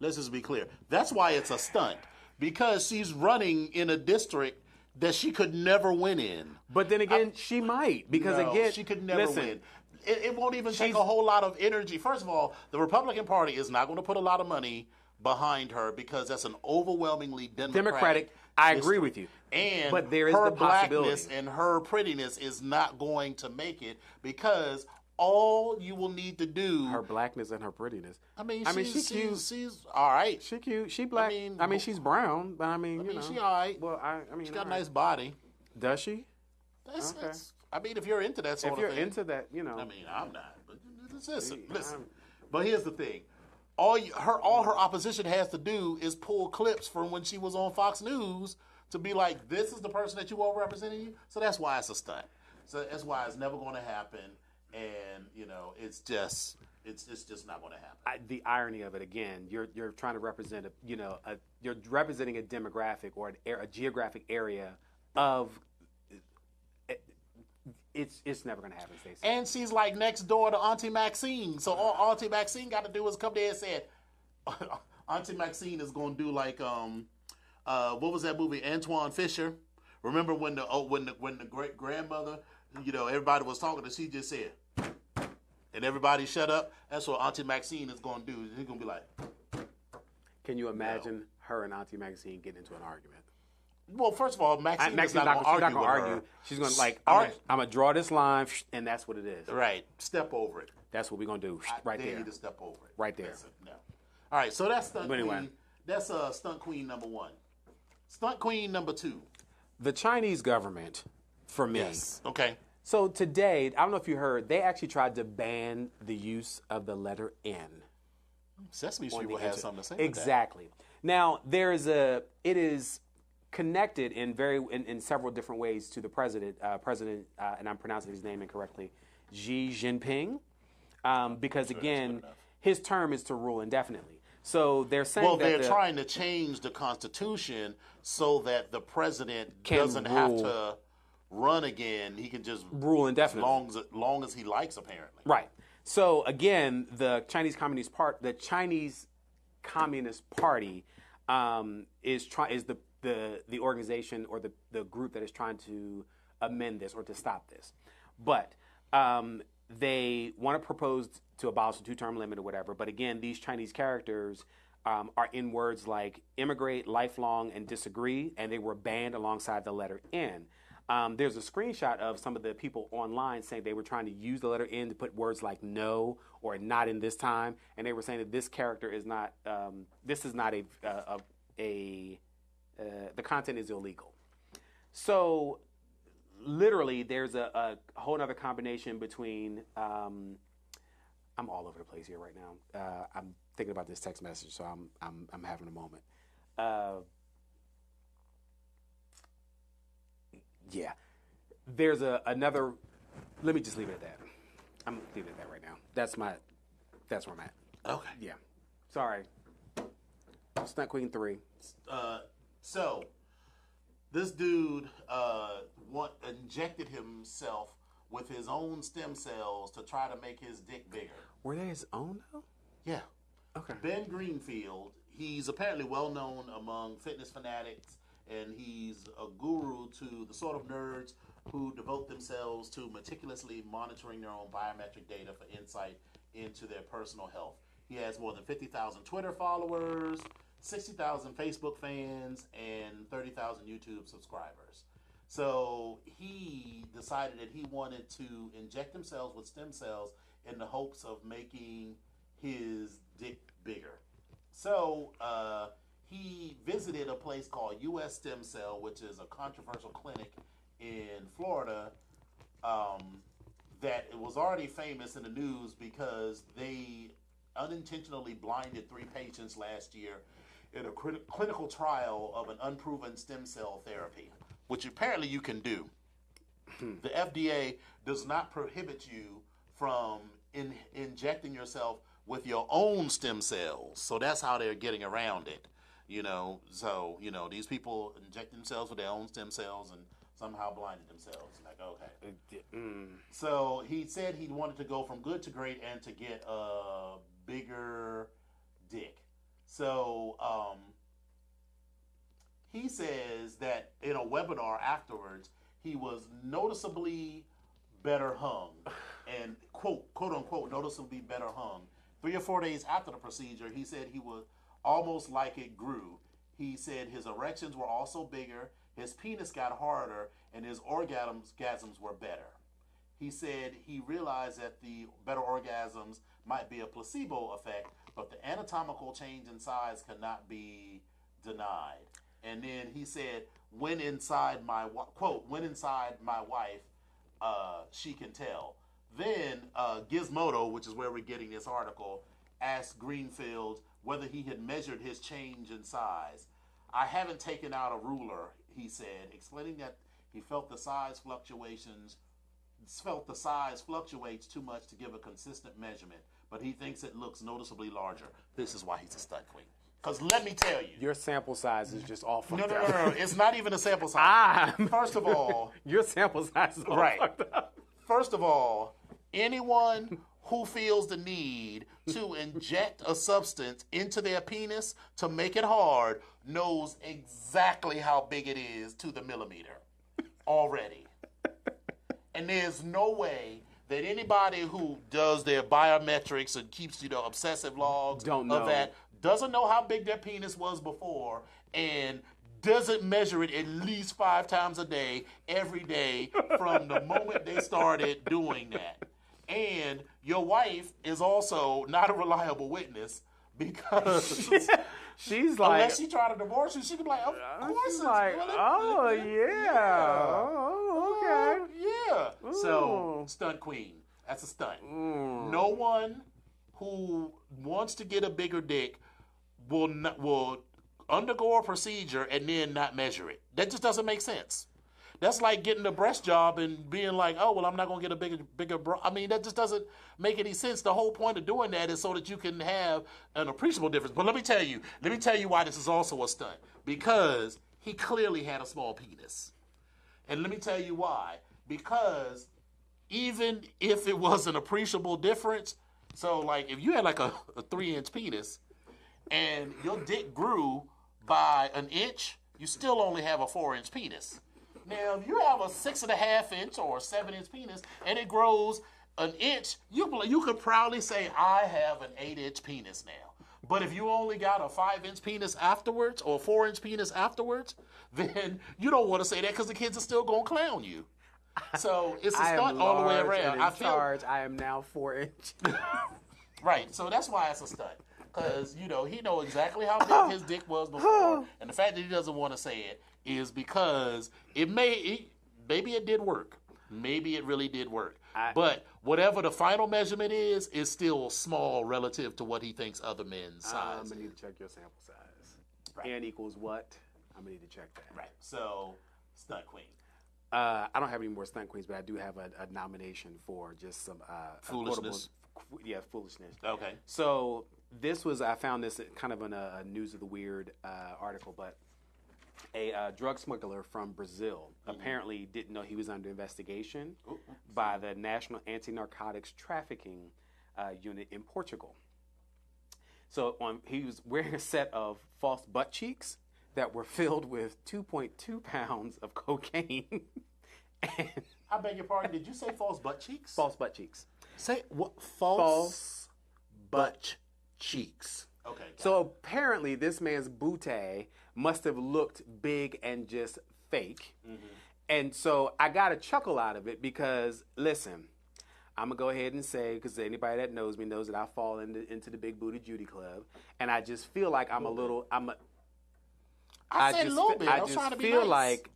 Let's just be clear. That's why it's a stunt, because she's running in a district that she could never win in. But then again, she might, because again, she could never win. It won't even take a whole lot of energy. First of all, the Republican Party is not going to put a lot of money behind her because that's an overwhelmingly Democratic I agree with you. And but there is her the possibility. blackness and her prettiness is not going to make it, because all you will need to do. Her blackness and her prettiness. I mean, she's cute. She's all right. She cute. She black. I mean, she's brown, but you know. she all right. Well, I mean, She's got a all right. nice body. Does she? That's, I mean, if you're into that sort If of you're thing. into that, you know. I mean, I'm not. But listen. But here's the thing. All her opposition has to do is pull clips from when she was on Fox News to be like, this is the person that you want representing you. So that's why it's a stunt. So that's why it's never going to happen. And, you know, it's just not going to happen. The irony of it, again, you're trying to represent you're representing a demographic or a geographic area of. It's never going to happen, Stacey. And she's like next door to Auntie Maxine. So all Auntie Maxine got to do is come there and say, Auntie Maxine is going to do like what was that movie, Antoine Fisher? Remember when the great grandmother, you know, everybody was talking and she just said, and everybody shut up. That's what Auntie Maxine is going to do. She's going to be like. Can you imagine her and Auntie Maxine getting into an argument? Well, first of all, Maxine's not going to argue. She's going to like, I'm going to draw this line, and that's what it is. Right. Step over it. That's what we're going to do right there. They need to step over it. Right there. Listen, no. All right, so that's Stunt Queen. That's Stunt Queen number 1. Stunt Queen number 2. The Chinese government, for me. Yes. Okay. So today, I don't know if you heard, they actually tried to ban the use of the letter N. Sesame Street will have something to say exactly. With that. Now, it is connected in several different ways to the president, and I'm pronouncing his name incorrectly, Xi Jinping, because again, his term is to rule indefinitely. So they're saying they're trying to change the Constitution so that the president doesn't have to run again. He can just rule indefinitely, long as he likes, apparently. Right. So again, the Chinese Communist Party is the organization or the group that is trying to amend this or to stop this. But they want to propose to abolish the 2-term limit or whatever. But again, these Chinese characters are in words like immigrate, lifelong, and disagree, and they were banned alongside the letter N. There's a screenshot of some of the people online saying they were trying to use the letter N to put words like no or not in this time, and they were saying that this character is not, this is not the content is illegal. So literally there's a whole other combination between, I'm all over the place here right now. I'm thinking about this text message, so I'm having a moment. Yeah, there's another. Let me just leave it at that. I'm leaving it at that right now. That's where I'm at. Okay. Yeah. Sorry. Stunt Queen 3. So this dude injected himself with his own stem cells to try to make his dick bigger. Were they his own though? Yeah. Okay. Ben Greenfield. He's apparently well known among fitness fanatics. And he's a guru to the sort of nerds who devote themselves to meticulously monitoring their own biometric data for insight into their personal health. He has more than 50,000 Twitter followers, 60,000 Facebook fans, and 30,000 YouTube subscribers. So he decided that he wanted to inject himself with stem cells in the hopes of making his dick bigger. So, he visited a place called U.S. Stem Cell, which is a controversial clinic in Florida that it was already famous in the news because they unintentionally blinded 3 patients last year in a clinical trial of an unproven stem cell therapy, which apparently you can do. The FDA does not prohibit you from injecting yourself with your own stem cells, so that's how they're getting around it. You know, so, you know, these people inject themselves with their own stem cells and somehow blinded themselves. Like, okay. So he said he wanted to go from good to great and to get a bigger dick. So he says that in a webinar afterwards, he was noticeably better hung and quote unquote, noticeably better hung. 3 or 4 days after the procedure, he said he was almost like it grew. He said his erections were also bigger, his penis got harder, and his orgasms were better. He said he realized that the better orgasms might be a placebo effect, but the anatomical change in size cannot be denied. And then he said, when inside my wife, she can tell. Then Gizmodo, which is where we're getting this article, asked Greenfield whether he had measured his change in size. I haven't taken out a ruler, he said, explaining that he felt the size fluctuates too much to give a consistent measurement, but he thinks it looks noticeably larger. This is why he's a stud queen. Because let me tell you. Your sample size is just all fucked up. No. It's not even a sample size. First of all. Your sample size is all fucked up. First of all, anyone who feels the need to inject a substance into their penis to make it hard knows exactly how big it is to the millimeter already. And there's no way that anybody who does their biometrics and keeps, obsessive logs of that doesn't know how big their penis was before and doesn't measure it at least 5 times a day, every day, from the moment they started doing that. And your wife is also not a reliable witness because she's like, unless she tried to divorce you, she could be like, of course. She's like, oh yeah. Oh, okay. Yeah. So, stunt queen. That's a stunt. No one who wants to get a bigger dick will undergo a procedure and then not measure it. That just doesn't make sense. That's like getting a breast job and being like, oh, well, I'm not going to get a bigger bra. I mean, that just doesn't make any sense. The whole point of doing that is so that you can have an appreciable difference. But let me tell you why this is also a stunt. Because he clearly had a small penis. And let me tell you why. Because even if it was an appreciable difference, so like if you had like a 3-inch penis and your dick grew by an inch, you still only have a 4-inch penis. Now, if you have a 6.5-inch or a 7-inch penis and it grows an inch, you could proudly say, I have an 8-inch penis now. But if you only got a 5-inch penis afterwards or a 4-inch penis afterwards, then you don't want to say that because the kids are still going to clown you. So it's a stunt all the way around. I am now 4-inch. Right. So that's why it's a stunt. Because, he know exactly how big his dick was before. And the fact that he doesn't want to say it is because maybe it did work. Maybe it really did work. But whatever the final measurement is still small relative to what he thinks other men's size I'm going to need to check your sample size. Right. N equals what? I'm going to need to check that. Right. So, stunt queen. I don't have any more stunt queens, but I do have a nomination for just some foolishness. Foolishness. Okay. So I found this kind of in a News of the Weird article, but a drug smuggler from Brazil apparently didn't know he was under investigation by the National Anti-Narcotics Trafficking Unit in Portugal. So he was wearing a set of false butt cheeks that were filled with 2.2 pounds of cocaine. And I beg your pardon, did you say false butt cheeks? False butt cheeks. Say what? False butt cheeks. Okay. So apparently this man's bootay must have looked big and just fake. Mm-hmm. And so I got a chuckle out of it because, listen, I'm going to go ahead and say, because anybody that knows me knows that I fall into the Big Booty Judy Club. And I just feel like I'm a little, I said a little bit. I was trying to be feel nice. like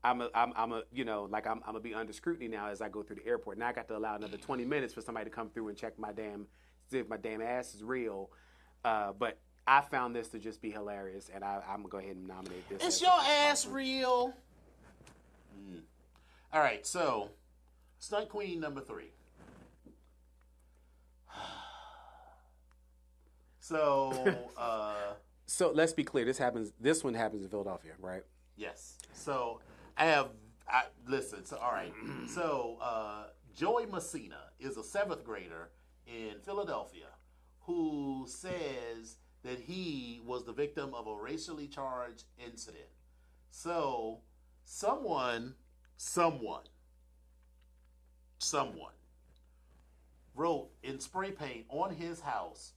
I'm gonna be under scrutiny now as I go through the airport. Now I got to allow another 20 minutes for somebody to come through and check see if my damn ass is real. But I found this to just be hilarious, and I'm gonna go ahead and nominate this. Is your ass real? All right, so stunt queen number 3. So let's be clear. This one happens in Philadelphia, right? Yes. So listen. So all right. So Joey Messina is a 7th grader in Philadelphia who says that he was the victim of a racially charged incident. So someone wrote in spray paint on his house,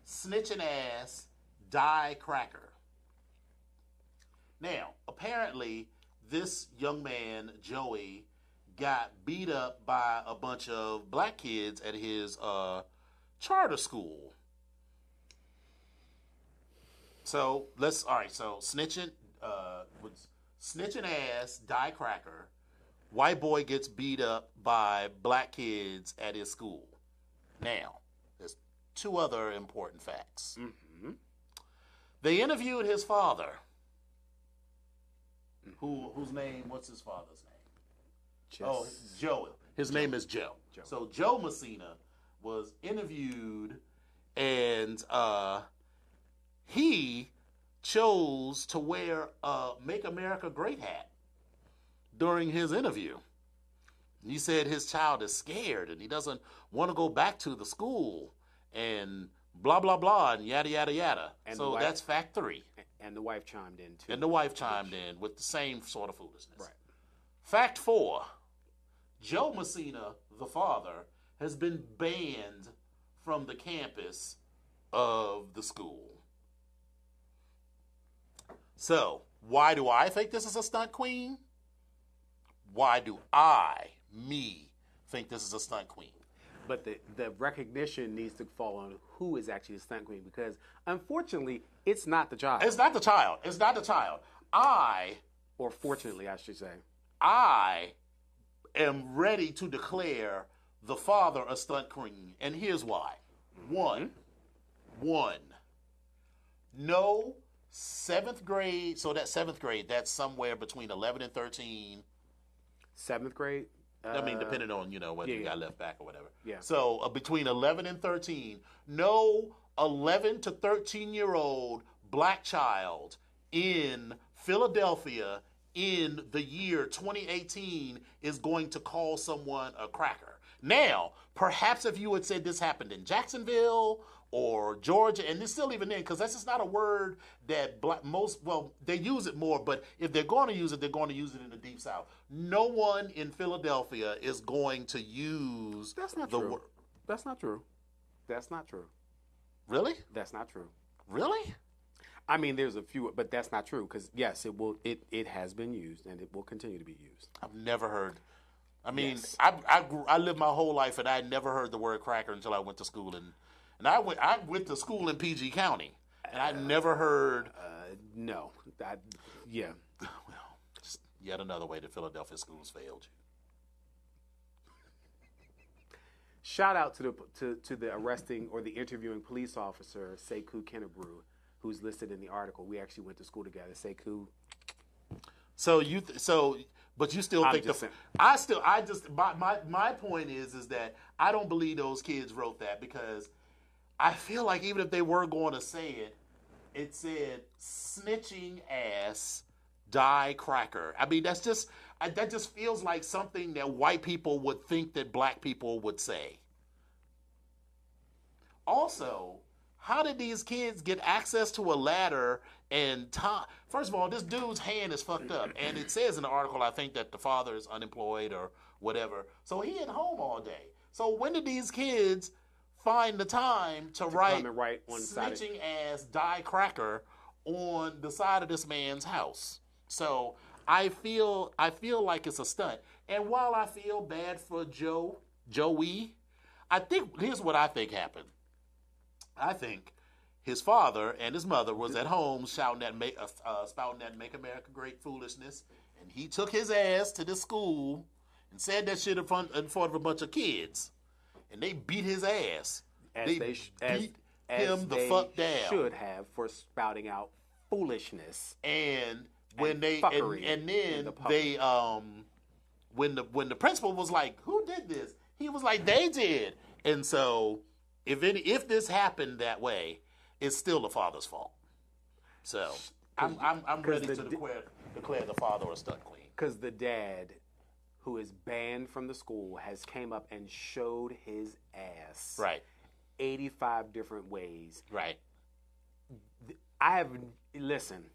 "Snitching ass, die cracker." Now, apparently, this young man, Joey, got beat up by a bunch of black kids at his charter school. So snitching ass, die cracker, white boy gets beat up by black kids at his school. Now, there's two other important facts. Mm-hmm. They interviewed his father. Whose name? What's his father's name? Joe. His name is Joe. So Joe Messina was interviewed, and he chose to wear a "Make America Great" hat during his interview. He said his child is scared and he doesn't want to go back to the school and blah, blah, blah, and yada, yada, yada. And so that's fact 3. And the wife chimed in, too. And the wife chimed in with the same sort of foolishness. Right. Fact 4, Joe Messina, the father, has been banned from the campus of the school. So, why do I think this is a stunt queen? Why do me, think this is a stunt queen? But the recognition needs to fall on who is actually the stunt queen, because unfortunately, it's not the child. It's not the child. It's not the child. Or fortunately, I should say. I am ready to declare the father a stunt queen, and here's why. One, no 7th grade, so that 7th grade, that's somewhere between 11 and 13. 7th grade? I mean, depending on, whether you got left back or whatever. Yeah. So between 11 and 13, no 11 to 13-year-old black child in Philadelphia in the year 2018 is going to call someone a cracker. Now, perhaps if you had said this happened in Jacksonville or Georgia, and it's still even in, because that's just not a word that they use it more, but if they're going to use it, they're going to use it in the Deep South. No one in Philadelphia is going to use That's not the true. word. That's not true. That's not true. Really? That's not true. Really? I mean, there's a few, but that's not true, because yes, it has been used, and it will continue to be used. I've never heard. I mean, Yes. I lived my whole life, and I never heard the word cracker until I went to school, and I went to school in PG County, and I never heard. No. Yeah. Well, just yet another way that Philadelphia schools failed you. Shout out to the arresting or the interviewing police officer, Sekou Kennebrew, who's listed in the article. We actually went to school together. Sekou. But you still think my point is that I don't believe those kids wrote that, because I feel like even if they were going to say it, it said snitching ass die cracker. I mean, that just feels like something that white people would think that black people would say. Also, how did these kids get access to a ladder and time? First of all, this dude's hand is fucked up, and it says in the article, I think, that the father is unemployed or whatever. So he at home all day. So when did these kids find the time to write on snitching ass die cracker on the side of this man's house? So I feel like it's a stunt. And while I feel bad for Joey, here's what I think happened. I think his father and his mother was at home spouting that "Make America Great" foolishness, and he took his ass to this school and said that shit in front of a bunch of kids, and they beat his ass. They beat him the fuck down. Should have, for spouting out foolishness. And when when the principal was like, "Who did this?" He was like, "They did." And so if this happened that way, it's still the father's fault. So I'm ready to declare the father a stunt queen. Because the dad, who is banned from the school, has came up and showed his ass. Right. 85 different ways. Right. Listen,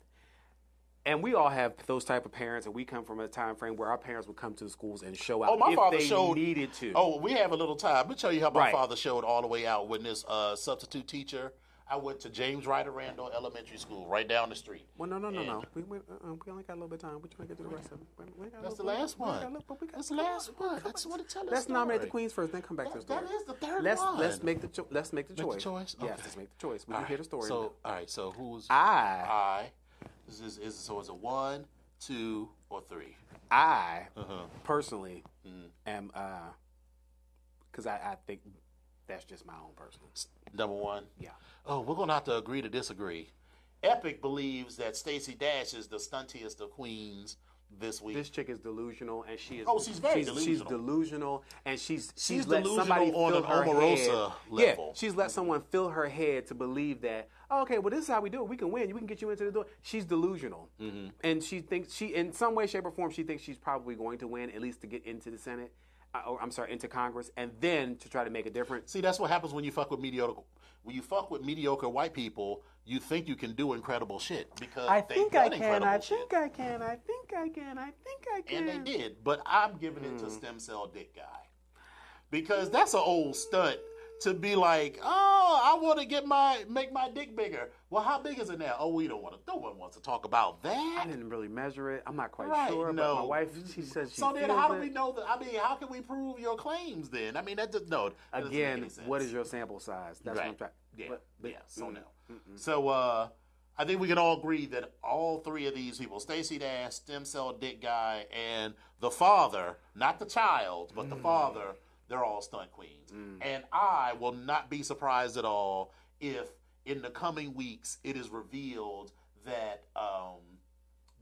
and we all have those type of parents, and we come from a time frame where our parents would come to the schools and show out if they needed to. Oh, we have a little time. Let me tell you how my father showed all the way out when this substitute teacher I went to James Ryder Randall Elementary School, right down the street. Well, no. We only got a little bit of time. We're trying to get to the rest of it. That's the last one. That's the last one. I just want to tell us. Let's nominate the queens first, then come back to the story. That is the third one. Let's make the choice. Make the choice? Yes, Okay. let's make the choice. We can hear the story. So, all right. So who's I? So is it 1, 2, or 3? I personally am because I think that's just my own personal. Number 1? Yeah. Oh, we're going to have to agree to disagree. Epic believes that Stacey Dash is the stuntiest of queens this week. This chick is delusional, and she is. Oh, she's very delusional. She's delusional, and she's delusional let somebody on fill an her Omarosa head. level. Yeah, she's let someone fill her head to believe that, oh, okay, well, this is how we do it. We can win. We can get you into the door. She's delusional, and she thinks in some way, shape, or form, she thinks she's probably going to win, at least to get into the Senate. Into Congress, and then to try to make a difference. See, that's what happens when you fuck with mediocre. When you fuck with mediocre white people, you think you can do incredible shit because I they've think done I can. incredible I shit. think I can. I think I can. I think I can. And they did, but I'm giving it to Stem Cell Dick Guy because that's an old stunt to be like, oh, I want to make my dick bigger. Well, how big is it now? Oh, we don't want to. No one wants to talk about that. I didn't really measure it. I'm not quite No. sure. But my wife, she says she. So then, feels how do it. we know that? I mean, how can we prove your claims then? I mean, that just no. That doesn't make Again, any sense. what is your sample size? That's what I'm trying. Yeah, But, so no. So I think we can all agree that all three of these people, Stacey Dash, Stem Cell Dick Guy, and the father, not the child, but the father, they're all stunt queens. And I will not be surprised at all if in the coming weeks it is revealed that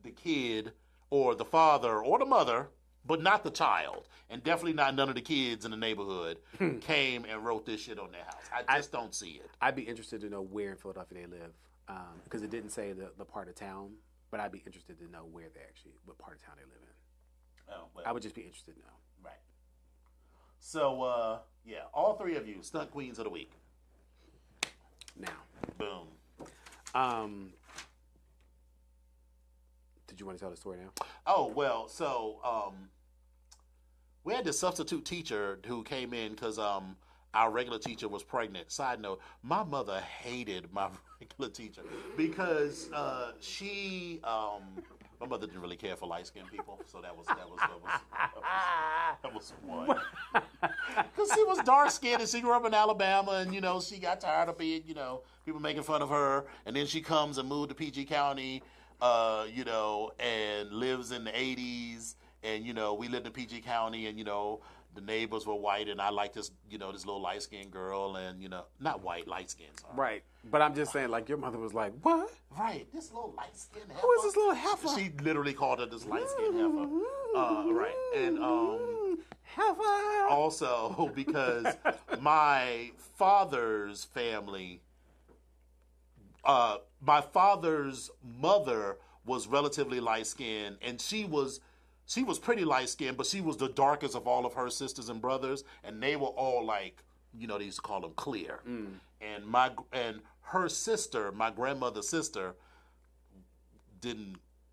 the kid or the father or the mother, but not the child, and definitely not none of the kids in the neighborhood, came and wrote this shit on their house. I just don't see it. I'd be interested to know where in Philadelphia they live, because it didn't say the part of town, but I'd be interested to know what part of town they live in. Oh, well, I would just be interested to know. right. So, yeah, all three of you, stunt queens of the week. Now, Boom. did you want to tell the story now? Oh, well, so we had this substitute teacher who came in because our regular teacher was pregnant. Side note, my mother hated my regular teacher because my mother didn't really care for light-skinned people, so that was one. Because she was dark-skinned and she grew up in Alabama, and she got tired of being, people making fun of her, and then she comes and moved to PG County, and lives in the 80s, and we lived in PG County, and the neighbors were white, and I liked this, this little light-skinned girl, and not white, light-skinned, sorry. Right, but I'm just saying, like, your mother was like, what? Right, this little light-skinned heifer. Who is this little heifer? She literally called her this light-skinned heifer. Right, and heifer. also because my father's family, my father's mother was relatively light-skinned, and she was pretty light-skinned, but she was the darkest of all of her sisters and brothers, and they were all like, they used to call them clear. And her sister, my grandmother's sister,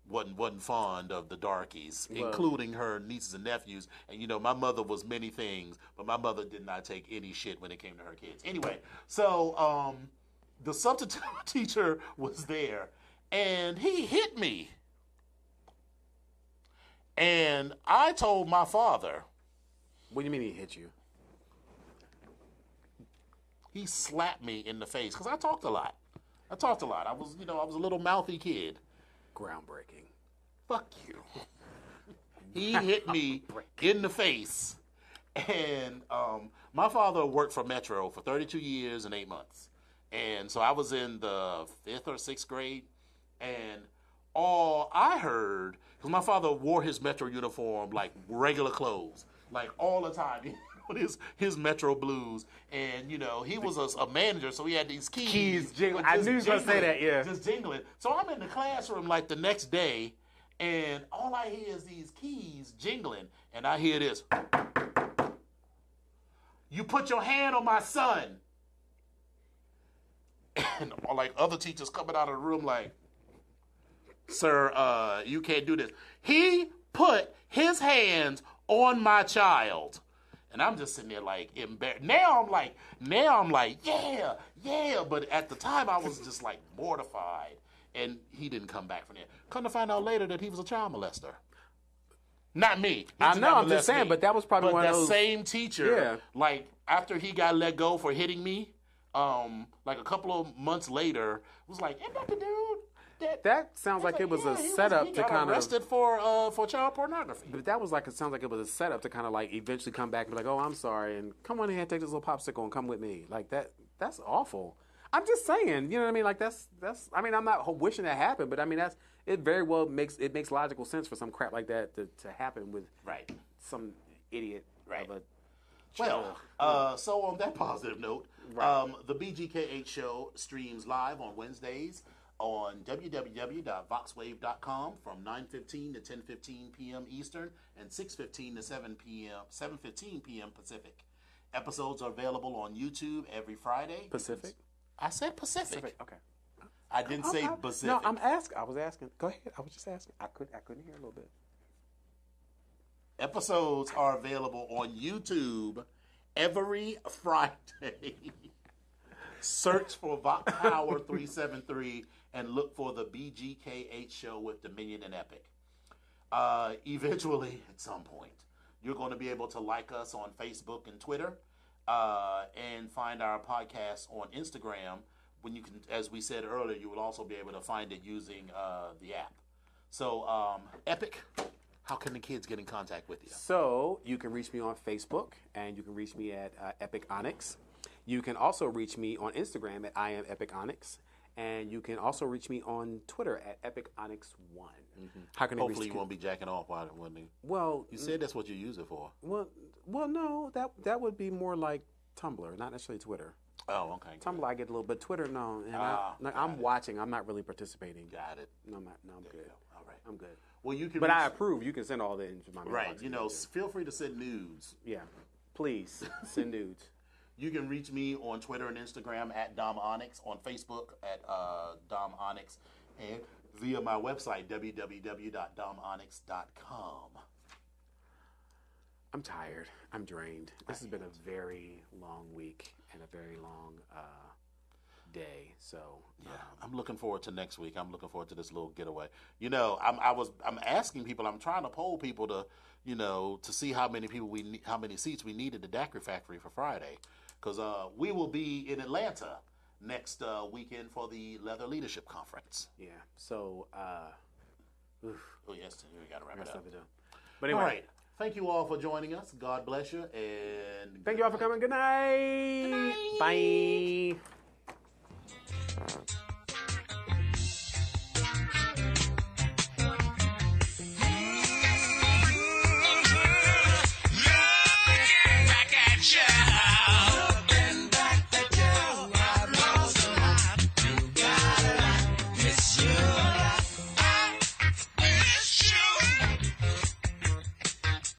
wasn't fond of the darkies, including her nieces and nephews. And my mother was many things, but my mother did not take any shit when it came to her kids. Anyway, so the substitute teacher was there, and he hit me. And I told my father. What do you mean he hit you? He slapped me in the face because I talked a lot. I was, I was a little mouthy kid. Groundbreaking. Fuck you. He hit me in the face. And my father worked for Metro for 32 years and 8 months. And so I was in the 5th or 6th grade. And all I heard, because my father wore his Metro uniform like regular clothes, like all the time. His Metro Blues, and he was a manager, so he had these keys jingling. I knew you were gonna say that, yeah. Just jingling. So I'm in the classroom like the next day, and all I hear is these keys jingling, and I hear this. You put your hand on my son, and like other teachers coming out of the room like, sir, you can't do this. He put his hands on my child. And I'm just sitting there like embarrassed. Now I'm like, yeah. But at the time I was just like mortified. And he didn't come back from there. Come to find out later that he was a child molester. Not me. I know, I'm just saying, but that was probably one of those. But that same teacher, like after he got let go for hitting me, like a couple of months later, was like, "Ain't that the dude?" That sounds like it was a setup to kind of arrested for child pornography. But that was like it sounds like it was a setup to kind of like eventually come back and be like, "Oh, I'm sorry," and come on in here, take this little popsicle and come with me. Like that. That's awful. I'm just saying, you know what I mean? Like that's. I mean, I'm not wishing that happened, but I mean it very well makes logical sense for some crap like that to happen with some idiot of a. Well, so on that positive note, the BGKH show streams live on Wednesdays on www.voxwave.com from 9:15 to 10:15 p.m. Eastern and 6:15 to 7:15 p.m. Pacific. Episodes are available on YouTube every Friday. Pacific? I said Pacific. Okay. I didn't say Pacific. No, I was asking. Go ahead. I was just asking. I couldn't hear a little bit. Episodes are available on YouTube every Friday. Search for Vox Power 373 and look for the BGKH show with Dominion and Epic. Eventually, at some point, you're going to be able to like us on Facebook and Twitter, and find our podcast on Instagram. When you can, as we said earlier, you will also be able to find it using the app. So, Epic, how can the kids get in contact with you? So you can reach me on Facebook, and you can reach me at Epic Onyx. You can also reach me on Instagram at I am Epic Onyx, and you can also reach me on Twitter at Epic Onyx 1. Mm-hmm. How can Hopefully you won't be jacking off while it wasn't. Well, you said that's what you use it for. Well, no, that would be more like Tumblr, not necessarily Twitter. Oh, okay. Tumblr, I get a little, but Twitter, no. And I'm watching. I'm not really participating. Got it. No, I'm good. All right. I'm good. Well, you can. But I approve. You can send all that into my mailbox. Right. You know, feel free to send nudes. Yeah. Please send nudes. You can reach me on Twitter and Instagram at Dom Onyx, on Facebook at Dom Onyx, and via my website, www.domonyx.com. I'm tired. I'm drained. This has been a very long week and a very long day. So yeah, I'm looking forward to next week. I'm looking forward to this little getaway. You know, I'm asking people. I'm trying to poll people to, you know, to see how many seats we need at the Daiquiri Factory for Friday, because we will be in Atlanta next weekend for the Leather Leadership Conference. Yeah. So. Oh yes, we got to wrap it up. But anyway. All right. Thank you all for joining us. God bless you. And thank you all for coming. Good night. Good night. Bye.